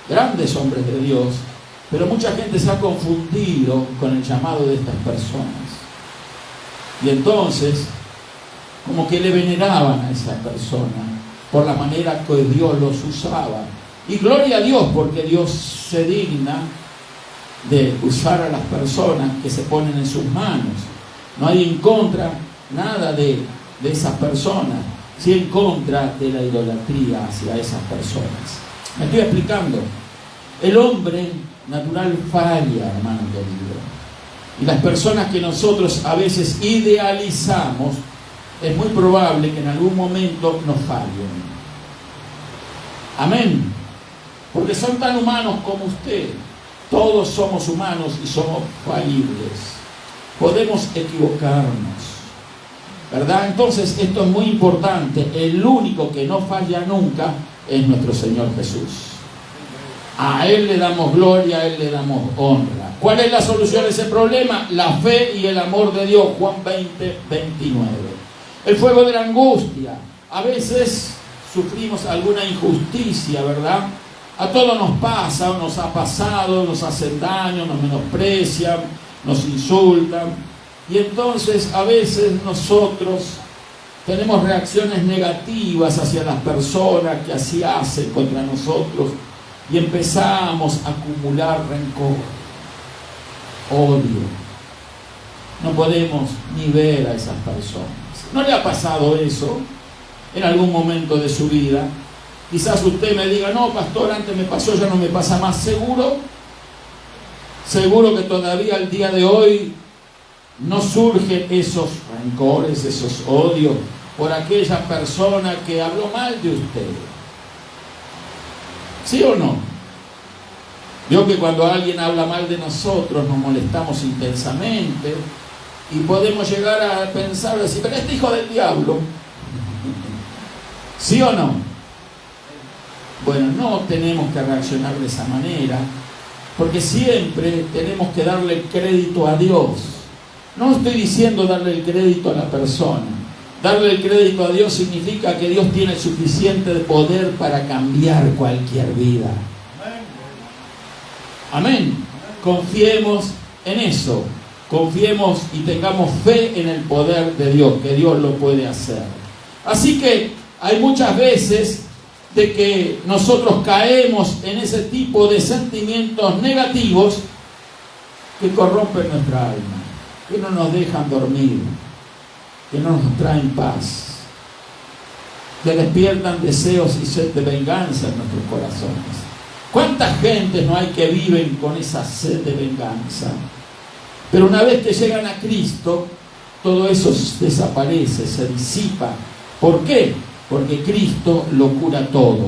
S1: grandes hombres de Dios, pero mucha gente se ha confundido con el llamado de estas personas. Y entonces, como que le veneraban a esa persona por la manera que Dios los usaba. Y gloria a Dios, porque Dios se digna de usar a las personas que se ponen en sus manos. No hay en contra nada de esas personas, sí en contra de la idolatría hacia esas personas. Me estoy explicando. El hombre natural falla, hermano querido. Y las personas que nosotros a veces idealizamos, es muy probable que en algún momento nos fallen. Amén. Porque son tan humanos como usted. Todos somos humanos y somos falibles. Podemos equivocarnos, ¿verdad? Entonces esto es muy importante. El único que no falla nunca es nuestro Señor Jesús. A Él le damos gloria, a Él le damos honra. ¿Cuál es la solución a ese problema? La fe y el amor de Dios. Juan 20, 29. El fuego de la angustia. A veces sufrimos alguna injusticia, ¿verdad? A todos nos pasa, nos ha pasado, nos hacen daño, nos menosprecian, nos insultan. Y entonces a veces nosotros tenemos reacciones negativas hacia las personas que así hacen contra nosotros. Y empezamos a acumular rencor, odio. No podemos ni ver a esas personas. ¿No le ha pasado eso en algún momento de su vida? Quizás usted me diga, no, pastor, antes me pasó, ya no me pasa más. ¿Seguro? Seguro que todavía al día de hoy no surgen esos rencores, esos odios por aquella persona que habló mal de usted. ¿Sí o no? Yo que cuando alguien habla mal de nosotros nos molestamos intensamente y podemos llegar a pensar así, pero este hijo del diablo. ¿Sí o no? Bueno, no tenemos que reaccionar de esa manera, Porque siempre tenemos que darle el crédito a Dios. No estoy diciendo darle el crédito a la persona. Darle el crédito a Dios significa que Dios tiene suficiente poder para cambiar cualquier vida. Amén. Confiemos en eso. Confiemos y tengamos fe en el poder de Dios, que Dios lo puede hacer. Así que hay muchas veces de que nosotros caemos en ese tipo de sentimientos negativos que corrompen nuestra alma, que no nos dejan dormir, que no nos traen paz, que despiertan deseos y sed de venganza en nuestros corazones. ¿Cuánta gente no hay que viven con esa sed de venganza? Pero una vez que llegan a Cristo, todo eso desaparece, se disipa. ¿Por qué? Porque Cristo lo cura todo.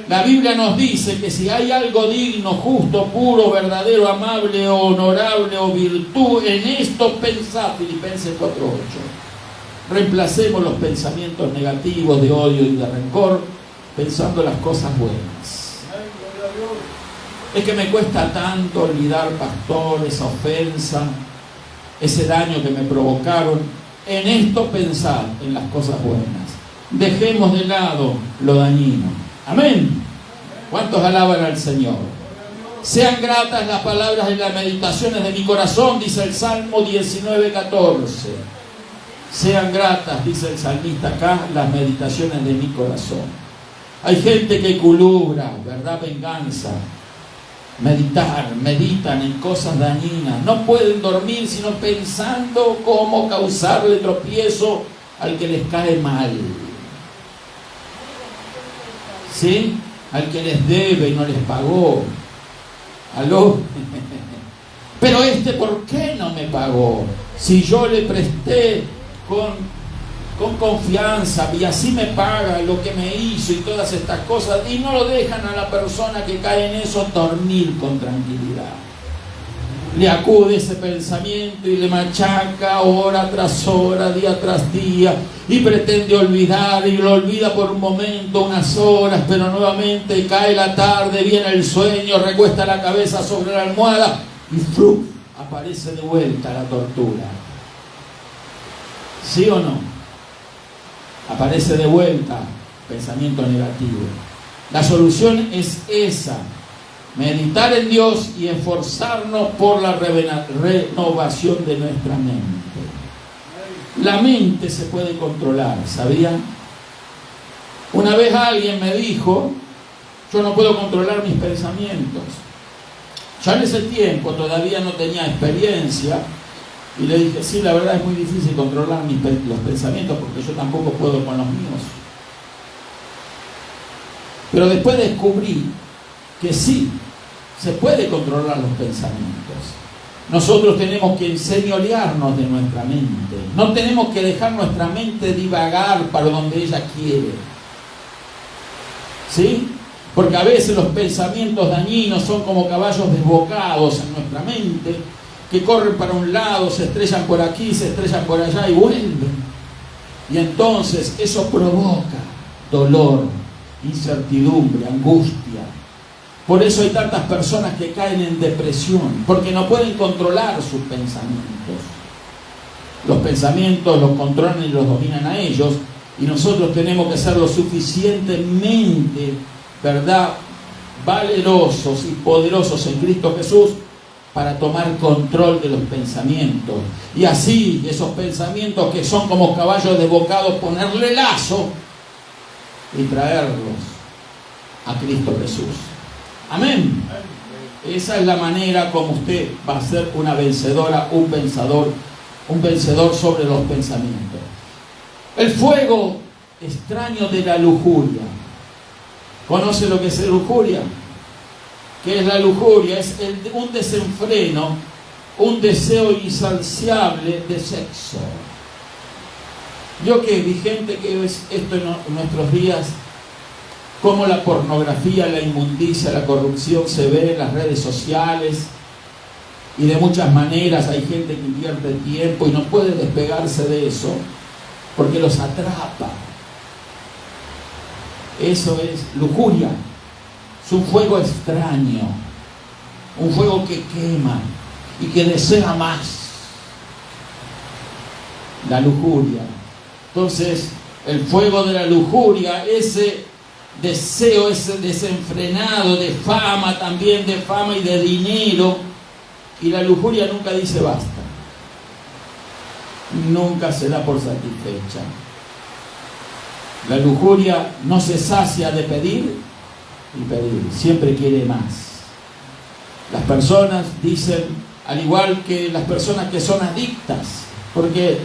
S1: La Biblia nos dice que si hay algo digno, justo, puro, verdadero, amable, honorable o virtud, en esto pensad, Filipenses 4:8. Reemplacemos los pensamientos negativos de odio y de rencor, pensando las cosas buenas. Es que me cuesta tanto olvidar, pastor, esa ofensa, ese daño que me provocaron. En esto pensad en las cosas buenas. Dejemos de lado lo dañino. Amén. ¿Cuántos alaban al Señor? Sean gratas las palabras y las meditaciones de mi corazón, dice el Salmo 19:14. Sean gratas, dice el salmista acá, las meditaciones de mi corazón. Hay gente que culubra, ¿verdad? Venganza. Meditan en cosas dañinas. No pueden dormir sino pensando cómo causarle tropiezo al que les cae mal. ¿Sí? Al que les debe y no les pagó. ¿Aló? Pero ¿por qué no me pagó? Si yo le presté con confianza y así me paga lo que me hizo y todas estas cosas, y no lo dejan a la persona que cae en eso dormir con tranquilidad. Le acude ese pensamiento y le machaca hora tras hora, día tras día, y pretende olvidar, y lo olvida por un momento, unas horas, pero nuevamente cae la tarde, viene el sueño, recuesta la cabeza sobre la almohada y ¡flup! Aparece de vuelta la tortura. ¿Sí o no? Aparece de vuelta pensamiento negativo. La solución es esa: meditar en Dios y esforzarnos por la renovación de nuestra mente. La mente se puede controlar, ¿sabían? Una vez alguien me dijo: yo no puedo controlar mis pensamientos. Ya en ese tiempo todavía no tenía experiencia. Y le dije, sí, la verdad es muy difícil controlar los pensamientos porque yo tampoco puedo con los míos. Pero después descubrí que sí, se puede controlar los pensamientos. Nosotros tenemos que enseñorearnos de nuestra mente. No tenemos que dejar nuestra mente divagar para donde ella quiere. ¿Sí? Porque a veces los pensamientos dañinos son como caballos desbocados en nuestra mente, que corren para un lado, se estrellan por aquí, se estrellan por allá y vuelven. Y entonces eso provoca dolor, incertidumbre, angustia. Por eso hay tantas personas que caen en depresión, porque no pueden controlar sus pensamientos. Los pensamientos los controlan y los dominan a ellos, y nosotros tenemos que ser lo suficientemente, ¿verdad?, valerosos y poderosos en Cristo Jesús para tomar control de los pensamientos. Y así, esos pensamientos que son como caballos desbocados, ponerle lazo y traerlos a Cristo Jesús. Amén. Esa es la manera como usted va a ser una vencedora, un vencedor sobre los pensamientos. El fuego extraño de la lujuria. ¿Conoce lo que es la lujuria? ¿Qué es la lujuria? Es un desenfreno, un deseo insaciable de sexo. Yo que vi gente que es esto en nuestros días, cómo la pornografía, la inmundicia, la corrupción se ve en las redes sociales, y de muchas maneras hay gente que invierte tiempo y no puede despegarse de eso porque los atrapa. Eso es lujuria. Es un fuego extraño. un fuego que quema y que desea más. La lujuria. Entonces, el fuego de la lujuria, ese deseo, ese desenfrenado de fama también, de fama y de dinero. Y la lujuria nunca dice basta. Nunca se da por satisfecha. La lujuria no se sacia de pedir y pedir, siempre quiere más. Las personas dicen, al igual que las personas que son adictas, porque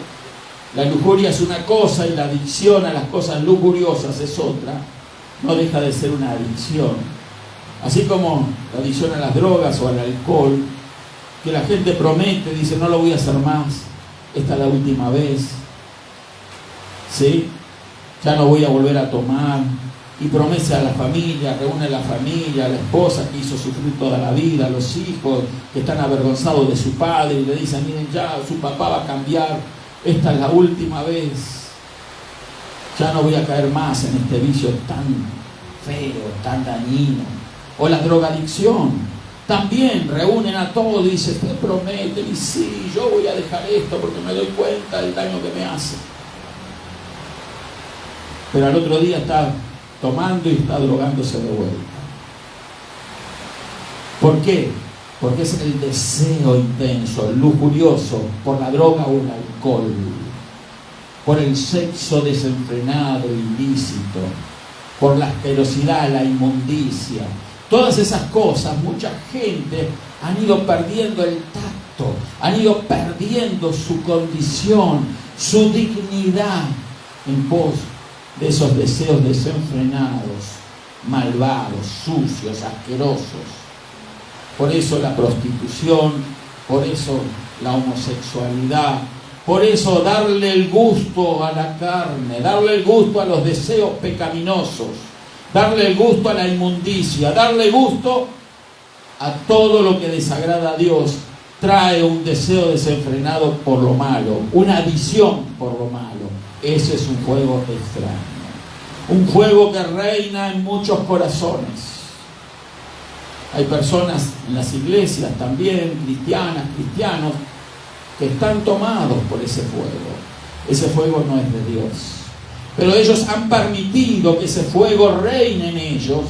S1: la lujuria es una cosa y la adicción a las cosas lujuriosas es otra, no deja de ser una adicción. Así como la adicción a las drogas o al alcohol, que la gente promete, dice, no lo voy a hacer más, esta es la última vez, ¿sí? Ya no voy a volver a tomar, y promete a la familia, reúne a la familia, a la esposa que hizo sufrir toda la vida, a los hijos que están avergonzados de su padre y le dicen, miren, ya su papá va a cambiar, esta es la última vez, ya no voy a caer más en este vicio tan feo, tan dañino. O la drogadicción, también reúnen a todos y dicen, ustedes prometen, y sí, yo voy a dejar esto porque me doy cuenta del daño que me hace. Pero al otro día está tomando y está drogándose de vuelta. ¿Por qué? Porque es el deseo intenso, lujurioso, por la droga o el alcohol, por el sexo desenfrenado, ilícito, por la asquerosidad, la inmundicia. Todas esas cosas, mucha gente han ido perdiendo el tacto, han ido perdiendo su condición, su dignidad en pos de esos deseos desenfrenados, malvados, sucios, asquerosos. Por eso la prostitución, por eso la homosexualidad, por eso darle el gusto a la carne, darle el gusto a los deseos pecaminosos, darle el gusto a la inmundicia, darle gusto a todo lo que desagrada a Dios, trae un deseo desenfrenado por lo malo, una visión por lo malo. Ese es un fuego extraño, un fuego que reina en muchos corazones. Hay personas en las iglesias también, cristianas, cristianos, que están tomados por ese fuego. Ese fuego no es de Dios. Pero ellos han permitido que ese fuego reine en ellos.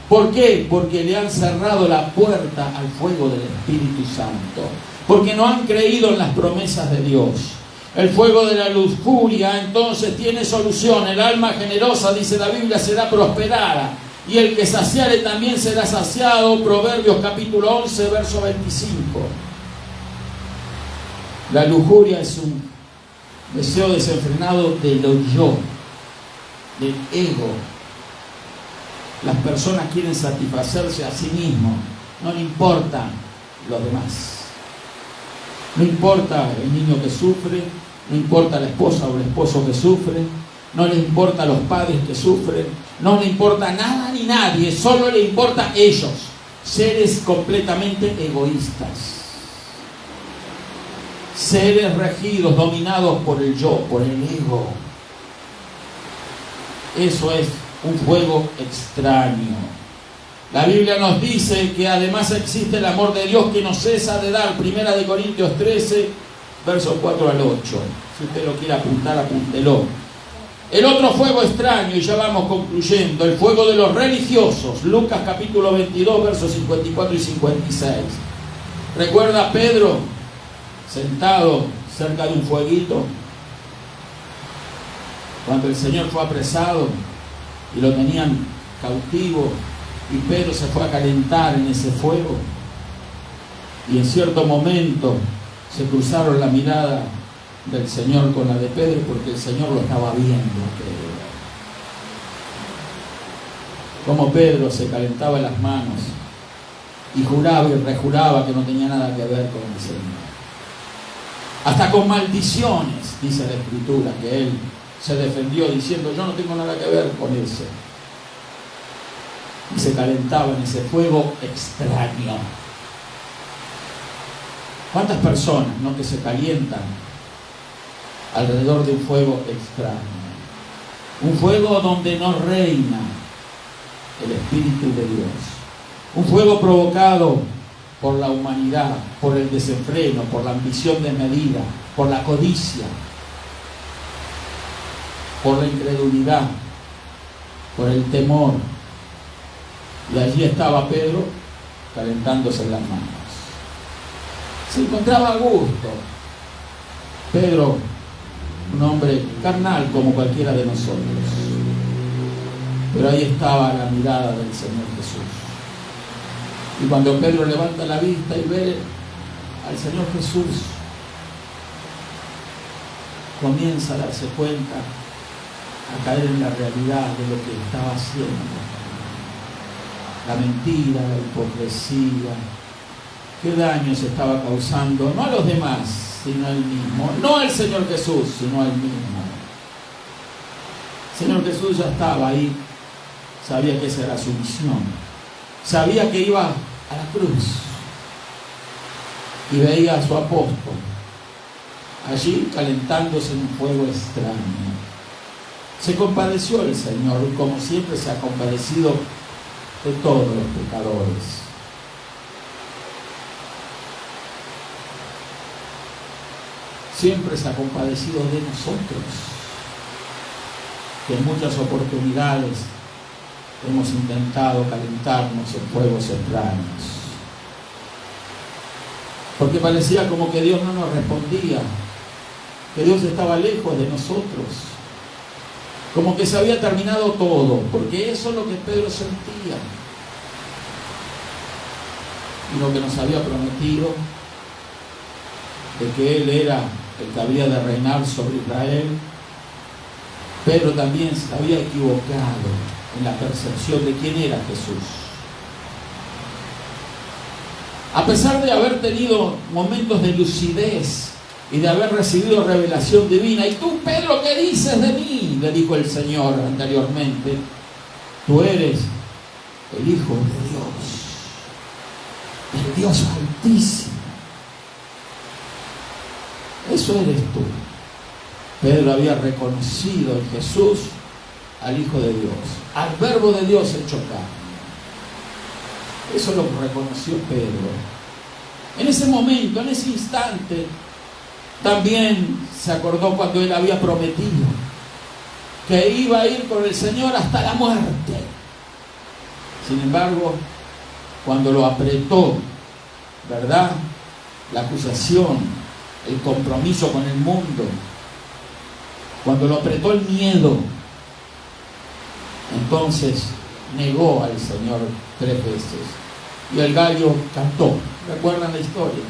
S1: ¿Por qué? Porque le han cerrado la puerta al fuego del Espíritu Santo. Porque no han creído en las promesas de Dios. El fuego de la lujuria entonces tiene solución. El alma generosa, dice la Biblia, será prosperada. Y el que saciare también será saciado. Proverbios capítulo 11, verso 25. La lujuria es un deseo desenfrenado del yo, del ego. Las personas quieren satisfacerse a sí mismos. No le importan los demás. No importa el niño que sufre, no importa la esposa o el esposo que sufre, no le importa a los padres que sufren, no le importa nada ni nadie, solo le importa a ellos, seres completamente egoístas, seres regidos, dominados por el yo, por el ego. Eso es un fuego extraño. La Biblia nos dice que además existe el amor de Dios que no cesa de dar. 1 Corintios 13, versos 4 al 8. Si usted lo quiere apuntar, apúntelo. El otro fuego extraño, y ya vamos concluyendo, el fuego de los religiosos. Lucas capítulo 22, versos 54 y 56. ¿Recuerda a Pedro sentado cerca de un fueguito? Cuando el Señor fue apresado y lo tenían cautivo, y Pedro se fue a calentar en ese fuego, y en cierto momento se cruzaron la mirada del Señor con la de Pedro, porque el Señor lo estaba viendo a Pedro. Como Pedro se calentaba las manos y juraba y rejuraba que no tenía nada que ver con el Señor. Hasta con maldiciones, dice la Escritura, que él se defendió diciendo, yo no tengo nada que ver con eso. Y se calentaba en ese fuego extraño. ¿Cuántas personas, no, que se calientan alrededor de un fuego extraño? Un fuego donde no reina el Espíritu de Dios. Un fuego provocado por la humanidad, por el desenfreno, por la ambición desmedida, por la codicia, por la incredulidad, por el temor. Y allí estaba Pedro calentándose las manos. Se encontraba a gusto. Pedro, un hombre carnal como cualquiera de nosotros. Pero ahí estaba la mirada del Señor Jesús. Y cuando Pedro levanta la vista y ve al Señor Jesús, comienza a darse cuenta, a caer en la realidad de lo que estaba haciendo. La mentira, la hipocresía, qué daño se estaba causando, no a los demás, sino a él mismo. No al Señor Jesús, sino a él mismo. El Señor Jesús ya estaba ahí, sabía que esa era su misión. Sabía que iba a la cruz y veía a su apóstol allí calentándose en un fuego extraño. Se compadeció el Señor, y como siempre se ha compadecido de todos los pecadores. Siempre se ha compadecido de nosotros, que en muchas oportunidades hemos intentado calentarnos en fuegos extraños, porque parecía como que Dios no nos respondía, que Dios estaba lejos de nosotros, como que se había terminado todo, porque eso es lo que Pedro sentía. Y lo que nos había prometido, de que Él era el que había de reinar sobre Israel, Pedro también se había equivocado en la percepción de quién era Jesús. A pesar de haber tenido momentos de lucidez y de haber recibido revelación divina, ¿y tú, Pedro, qué dices de mí?, le dijo el Señor anteriormente. Tú eres el Hijo de Dios, el Dios Altísimo. Eso eres tú. Pedro había reconocido en Jesús al Hijo de Dios, al Verbo de Dios hecho carne. Eso lo reconoció Pedro. En ese momento, en ese instante, también se acordó cuando él había prometido que iba a ir con el Señor hasta la muerte. Sin embargo, cuando lo apretó, ¿verdad?, la acusación, el compromiso con el mundo, cuando lo apretó el miedo, entonces negó al Señor 3 veces. Y el gallo cantó. ¿Recuerdan la historia?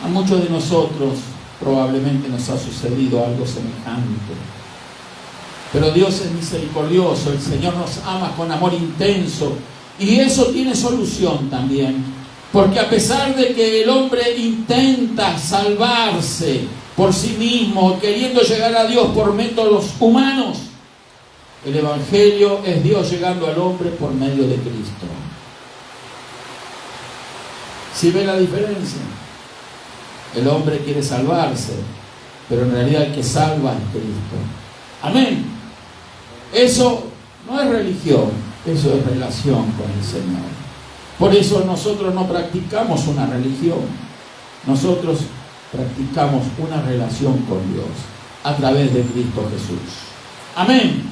S1: A muchos de nosotros probablemente nos ha sucedido algo semejante. Pero Dios es misericordioso, el Señor nos ama con amor intenso, y eso tiene solución también. Porque a pesar de que el hombre intenta salvarse por sí mismo, queriendo llegar a Dios por métodos humanos, el Evangelio es Dios llegando al hombre por medio de Cristo. ¿Sí ve la diferencia? El hombre quiere salvarse, pero en realidad el que salva es Cristo. Amén. Eso no es religión, eso es relación con el Señor. Por eso nosotros no practicamos una religión, nosotros practicamos una relación con Dios a través de Cristo Jesús. Amén.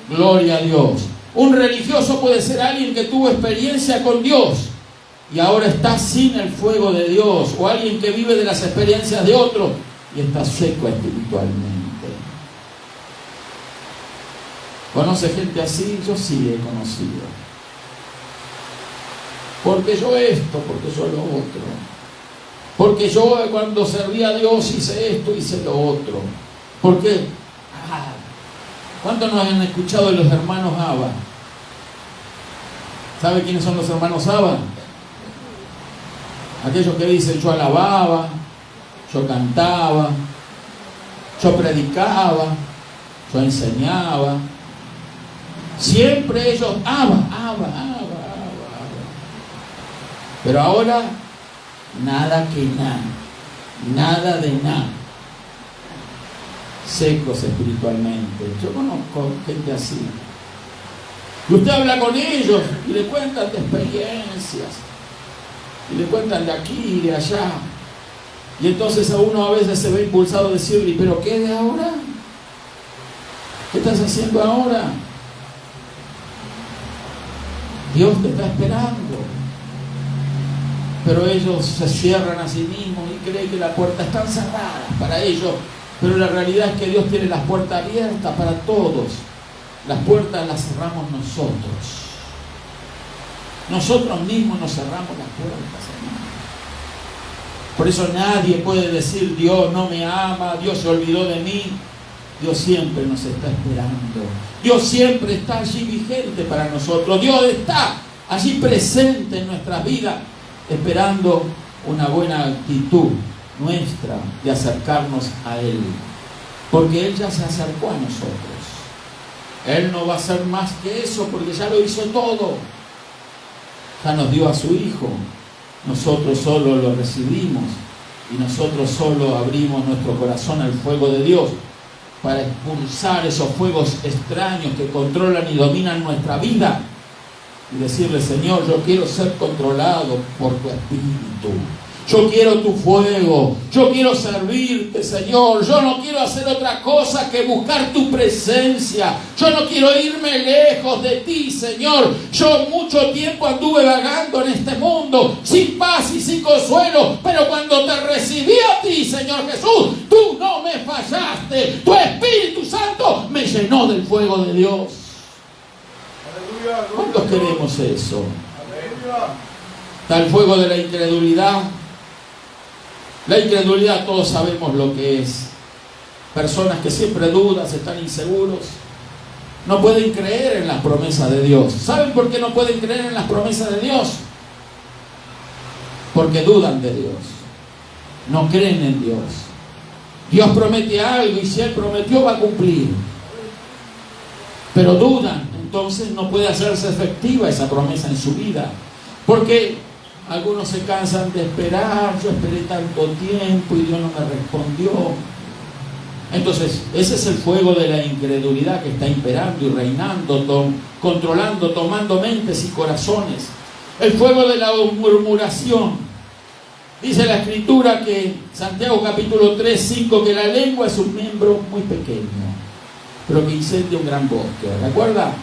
S1: Gloria a Dios. Un religioso puede ser alguien que tuvo experiencia con Dios y ahora está sin el fuego de Dios, o alguien que vive de las experiencias de otros y está seco espiritualmente. ¿Conoce gente así? Yo sí he conocido. Porque yo esto, porque yo lo otro. Porque yo cuando serví a Dios hice esto, hice lo otro. Porque, ¿cuántos nos han escuchado de los hermanos Abba? ¿Sabe quiénes son los hermanos Abba? Aquellos que dicen: yo alababa, yo cantaba, yo predicaba, yo enseñaba. Siempre ellos, Abba. Pero ahora, nada que nada, nada de nada. Secos espiritualmente. Yo conozco gente así. Y usted habla con ellos y le cuentan de experiencias, y le cuentan de aquí y de allá. Y entonces a uno a veces se ve impulsado a decirle, ¿pero qué de ahora? ¿Qué estás haciendo ahora? Dios te está esperando. Pero ellos se cierran a sí mismos y creen que las puertas están cerradas para ellos. Pero la realidad es que Dios tiene las puertas abiertas para todos. Las puertas las cerramos nosotros. Nosotros mismos nos cerramos las puertas, hermano. Por eso nadie puede decir, Dios no me ama, Dios se olvidó de mí. Dios siempre nos está esperando. Dios siempre está allí vigente para nosotros. Dios está allí presente en nuestras vidas, esperando una buena actitud nuestra de acercarnos a Él. Porque Él ya se acercó a nosotros. Él no va a hacer más que eso porque ya lo hizo todo. Ya nos dio a su Hijo. Nosotros solo lo recibimos y nosotros solo abrimos nuestro corazón al fuego de Dios para expulsar esos fuegos extraños que controlan y dominan nuestra vida y decirle, Señor, yo quiero ser controlado por tu Espíritu. Yo quiero tu fuego, yo quiero servirte, Señor. Yo no quiero hacer otra cosa que buscar tu presencia. Yo no quiero irme lejos de ti, Señor. Yo mucho tiempo anduve vagando en este mundo, sin paz y sin consuelo. Pero cuando te recibí a ti, Señor Jesús, tú no me fallaste. Tu Espíritu Santo me llenó del fuego de Dios. ¿Cuántos queremos eso? Está el fuego de la incredulidad. La incredulidad todos sabemos lo que es. Personas que siempre dudan, están inseguros. No pueden creer en las promesas de Dios. ¿Saben por qué no pueden creer en las promesas de Dios? Porque dudan de Dios. No creen en Dios. Dios promete algo y si Él prometió va a cumplir. Pero dudan, entonces no puede hacerse efectiva esa promesa en su vida. Porque algunos se cansan de esperar, yo esperé tanto tiempo y Dios no me respondió. Entonces, ese es el fuego de la incredulidad que está imperando y reinando, controlando, tomando mentes y corazones. El fuego de la murmuración. Dice la Escritura que, Santiago capítulo 3, 5, que la lengua es un miembro muy pequeño, pero que incendia un gran bosque. ¿Recuerda?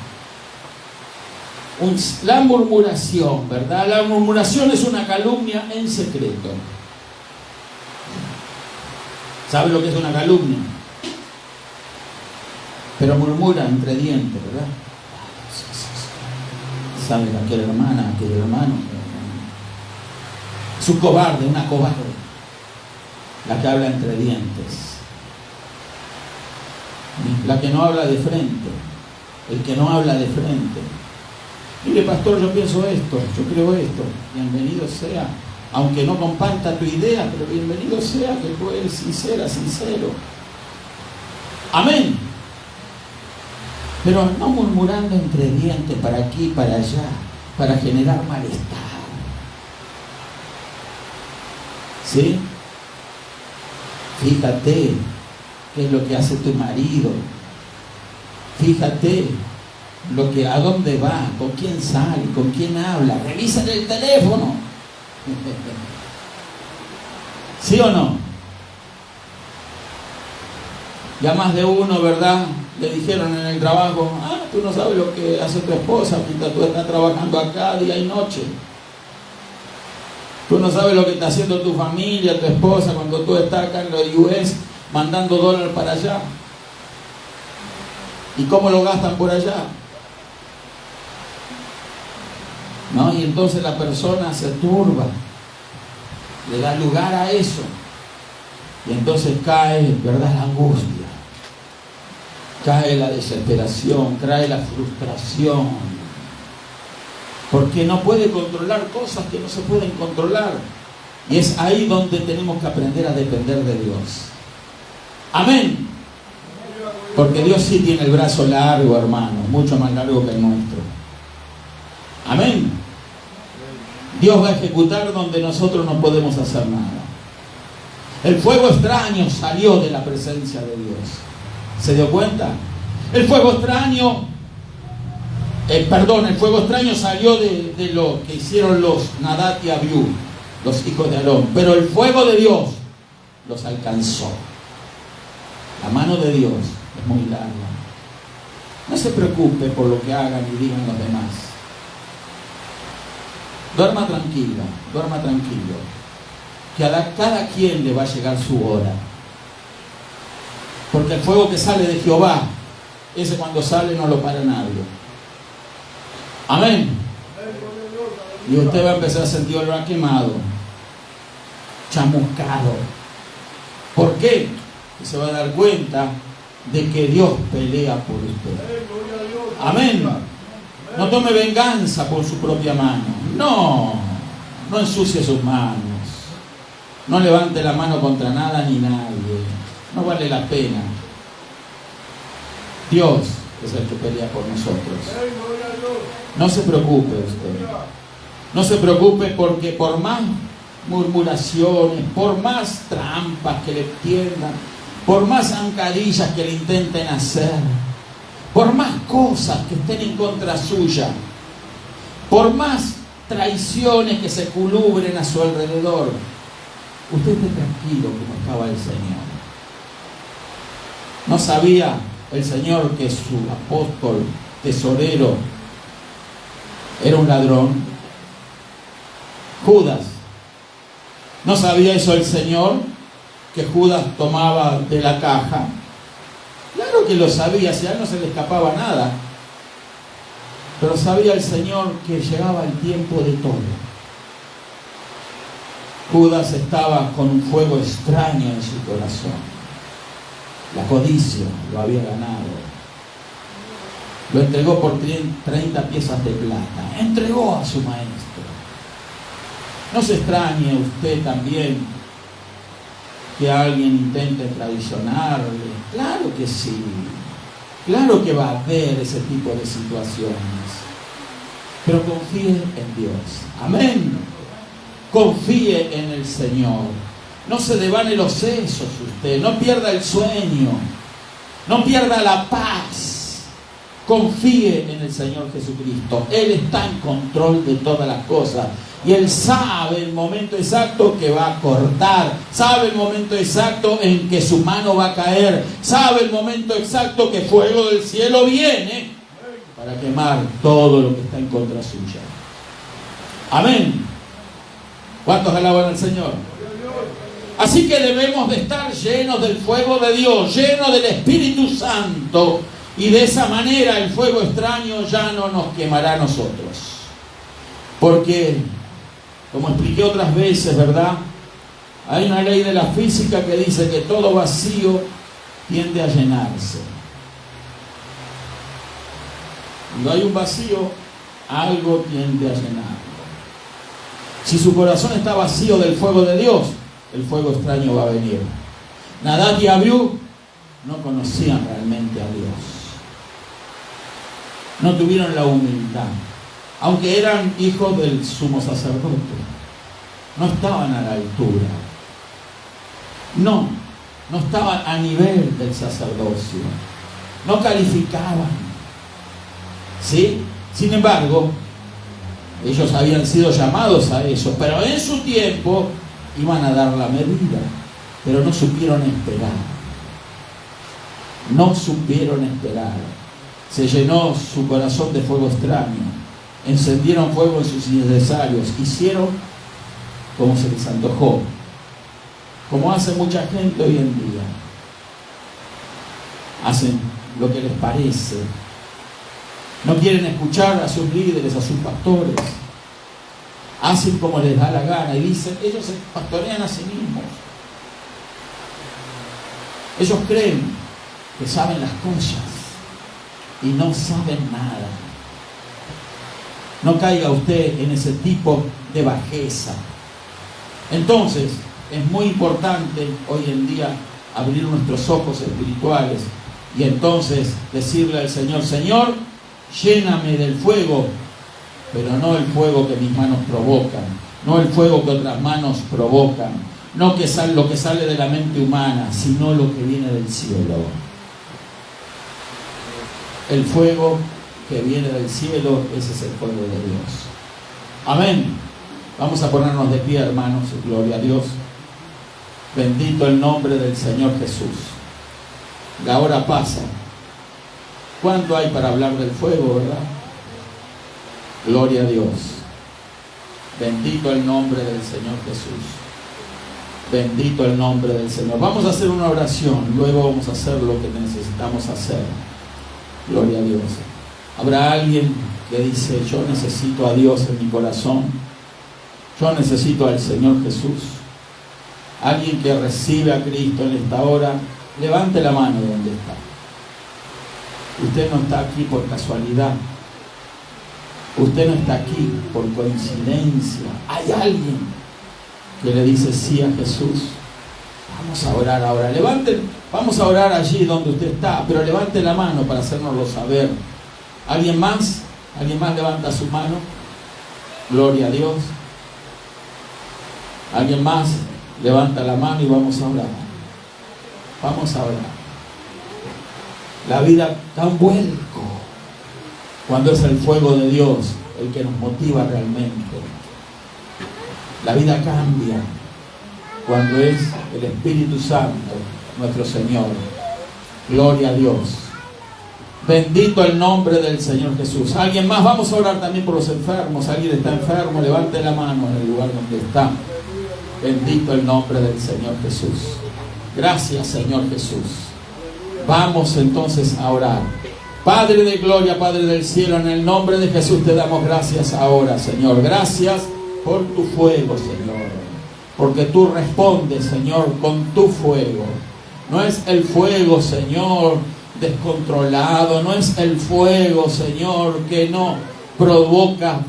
S1: La murmuración, ¿verdad? La murmuración es una calumnia en secreto. ¿Sabe lo que es una calumnia? Pero murmura entre dientes, ¿verdad? ¿Sabe aquella hermana, aquel hermano? Es un cobarde, una cobarde. La que habla entre dientes. La que no habla de frente. El que no habla de frente. Mire, pastor, yo pienso esto, yo creo esto. Bienvenido sea, aunque no comparta tu idea, pero bienvenido sea que tú eres sincera, sincero. Amén. Pero no murmurando entre dientes para aquí, para allá, para generar malestar. ¿Sí? Fíjate qué es lo que hace tu marido. Fíjate a dónde va, con quién sale, con quién habla. Revisa el teléfono. ¿Sí o no? Ya más de uno, ¿verdad? Le dijeron en el trabajo, tú no sabes lo que hace tu esposa mientras tú estás trabajando acá día y noche. Tú no sabes lo que está haciendo tu familia, tu esposa, cuando tú estás acá en los US mandando dólares para allá. ¿Y cómo lo gastan por allá? ¿No? Y entonces la persona se turba, le da lugar a eso. Y entonces cae, ¿verdad?, la angustia, cae la desesperación, cae la frustración. Porque no puede controlar cosas que no se pueden controlar. Y es ahí donde tenemos que aprender a depender de Dios. Amén. Porque Dios sí tiene el brazo largo, hermano, mucho más largo que el nuestro. Amén. Dios va a ejecutar donde nosotros no podemos hacer nada. El fuego extraño salió de la presencia de Dios. ¿Se dio cuenta? El fuego extraño el fuego extraño salió de lo que hicieron los Nadab y Abiú, los hijos de Aarón, pero el fuego de Dios los alcanzó. La mano de Dios es muy larga. No se preocupe por lo que hagan y digan los demás. Duerma tranquila, duerma tranquilo, que a cada quien le va a llegar su hora. Porque el fuego que sale de Jehová, ese cuando sale no lo para nadie. Amén. Y usted va a empezar a sentir olor a quemado, chamuscado. ¿Por qué? Y se va a dar cuenta de que Dios pelea por usted. Amén. No tome venganza por su propia mano. No ensucie sus manos. No levante la mano contra nada ni nadie. No vale la pena. Dios es el que pelea por nosotros. No se preocupe usted. No se preocupe, porque por más murmuraciones, por más trampas que le tiendan, por más zancadillas que le intenten hacer, por más cosas que estén en contra suya, por más traiciones que se culubren a su alrededor, usted esté tranquilo como estaba el Señor. ¿No sabía el Señor que su apóstol tesorero era un ladrón? Judas. ¿No sabía eso el Señor? Que Judas tomaba de la caja. Claro que lo sabía, si a él no se le escapaba nada. Pero sabía el Señor que llegaba el tiempo de todo. Judas estaba con un fuego extraño en su corazón. La codicia lo había ganado. Lo entregó por 30 piezas de plata. Entregó a su maestro. No se extrañe usted también que alguien intente traicionarle. Claro que sí. Claro que va a haber ese tipo de situaciones. Pero confíe en Dios. Amén. Confíe en el Señor. No se devane los sesos usted. No pierda el sueño. No pierda la paz. Confíe en el Señor Jesucristo. Él está en control de todas las cosas. Y Él sabe el momento exacto que va a cortar. Sabe el momento exacto en que su mano va a caer. Sabe el momento exacto que fuego del cielo viene para quemar todo lo que está en contra suya. Amén. ¿Cuántos alaban al Señor? Así que debemos de estar llenos del fuego de Dios, llenos del Espíritu Santo. Y de esa manera el fuego extraño ya no nos quemará a nosotros. Porque, como expliqué otras veces, ¿verdad? Hay una ley de la física que dice que todo vacío tiende a llenarse. Cuando hay un vacío, algo tiende a llenarlo. Si su corazón está vacío del fuego de Dios, el fuego extraño va a venir. Nadab y Abiú no conocían realmente a Dios. No tuvieron la humildad. Aunque eran hijos del sumo sacerdote, no estaban a la altura. No estaban a nivel del sacerdocio. No calificaban. ¿Sí? Sin embargo, ellos habían sido llamados a eso, pero en su tiempo iban a dar la medida, pero no supieron esperar. No supieron esperar. Se llenó su corazón de fuego extraño. Encendieron fuego en sus innecesarios. Hicieron como se les antojó, como hace mucha gente hoy en día. Hacen lo que les parece. No quieren escuchar a sus líderes, a sus pastores. Hacen como les da la gana y dicen, ellos se pastorean a sí mismos. Ellos creen que saben las cosas y no saben nada. No caiga usted en ese tipo de bajeza. Entonces, es muy importante hoy en día abrir nuestros ojos espirituales y entonces decirle al Señor, Señor, lléname del fuego, pero no el fuego que mis manos provocan, no el fuego que otras manos provocan, no que lo que sale de la mente humana, sino lo que viene del cielo. El fuego que viene del cielo, ese es el fuego de Dios. Amén. Vamos a ponernos de pie, hermanos, gloria a Dios. Bendito el nombre del Señor Jesús. La hora pasa. ¿Cuánto hay para hablar del fuego, verdad? Gloria a Dios. Bendito el nombre del Señor Jesús. Bendito el nombre del Señor. Vamos a hacer una oración, luego vamos a hacer lo que necesitamos hacer. Gloria a Dios. Habrá alguien que dice: yo necesito a Dios en mi corazón. Yo necesito al Señor Jesús. Alguien que recibe a Cristo en esta hora, levante la mano donde está. Usted no está aquí por casualidad. Usted no está aquí por coincidencia. Hay alguien que le dice sí a Jesús. Vamos a orar ahora. Levanten, vamos a orar allí donde usted está, pero levante la mano para hacérnoslo saber. ¿Alguien más? ¿Alguien más levanta su mano? Gloria a Dios. ¿Alguien más? Levanta la mano y vamos a orar. Vamos a orar. La vida da un vuelco cuando es el fuego de Dios el que nos motiva realmente. La vida cambia cuando es el Espíritu Santo, nuestro Señor. Gloria a Dios. Bendito el nombre del Señor Jesús. ¿Alguien más? Vamos a orar también por los enfermos. ¿Alguien está enfermo? Levante la mano en el lugar donde está. Bendito el nombre del Señor Jesús. Gracias, Señor Jesús. Vamos entonces a orar. Padre de gloria, Padre del cielo, en el nombre de Jesús te damos gracias ahora, Señor. Gracias por tu fuego, Señor. Porque tú respondes, Señor, con tu fuego. No es el fuego, Señor, descontrolado. No es el fuego, Señor, que no provoca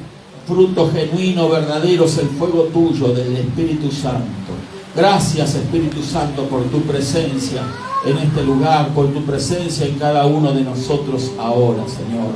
S1: fruto genuino, verdadero. Es el fuego tuyo, del Espíritu Santo. Gracias, Espíritu Santo, por tu presencia en este lugar, por tu presencia en cada uno de nosotros ahora, Señor.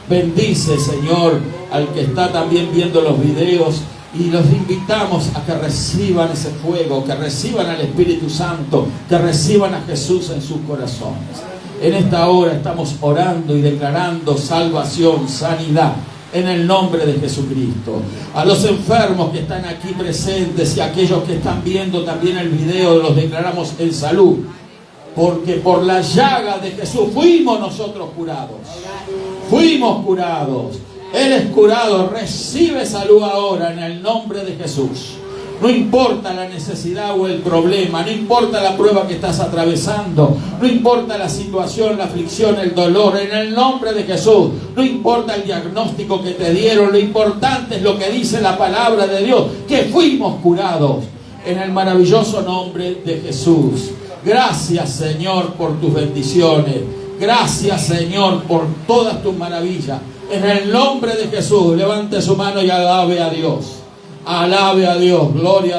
S1: Bendice, Señor, al que está también viendo los videos, y los invitamos a que reciban ese fuego, que reciban al Espíritu Santo, que reciban a Jesús en sus corazones. En esta hora estamos orando y declarando salvación, sanidad, en el nombre de Jesucristo. A los enfermos que están aquí presentes y a aquellos que están viendo también el video, los declaramos en salud. Porque por la llaga de Jesús fuimos nosotros curados. Fuimos curados. Él es curado. Recibe salud ahora en el nombre de Jesús. No importa la necesidad o el problema, no importa la prueba que estás atravesando, no importa la situación, la aflicción, el dolor, en el nombre de Jesús. No importa el diagnóstico que te dieron, lo importante es lo que dice la palabra de Dios, que fuimos curados en el maravilloso nombre de Jesús. Gracias, Señor, por tus bendiciones. Gracias, Señor, por todas tus maravillas. En el nombre de Jesús, levante su mano y alabe a Dios. Alabe a Dios. Gloria a Dios.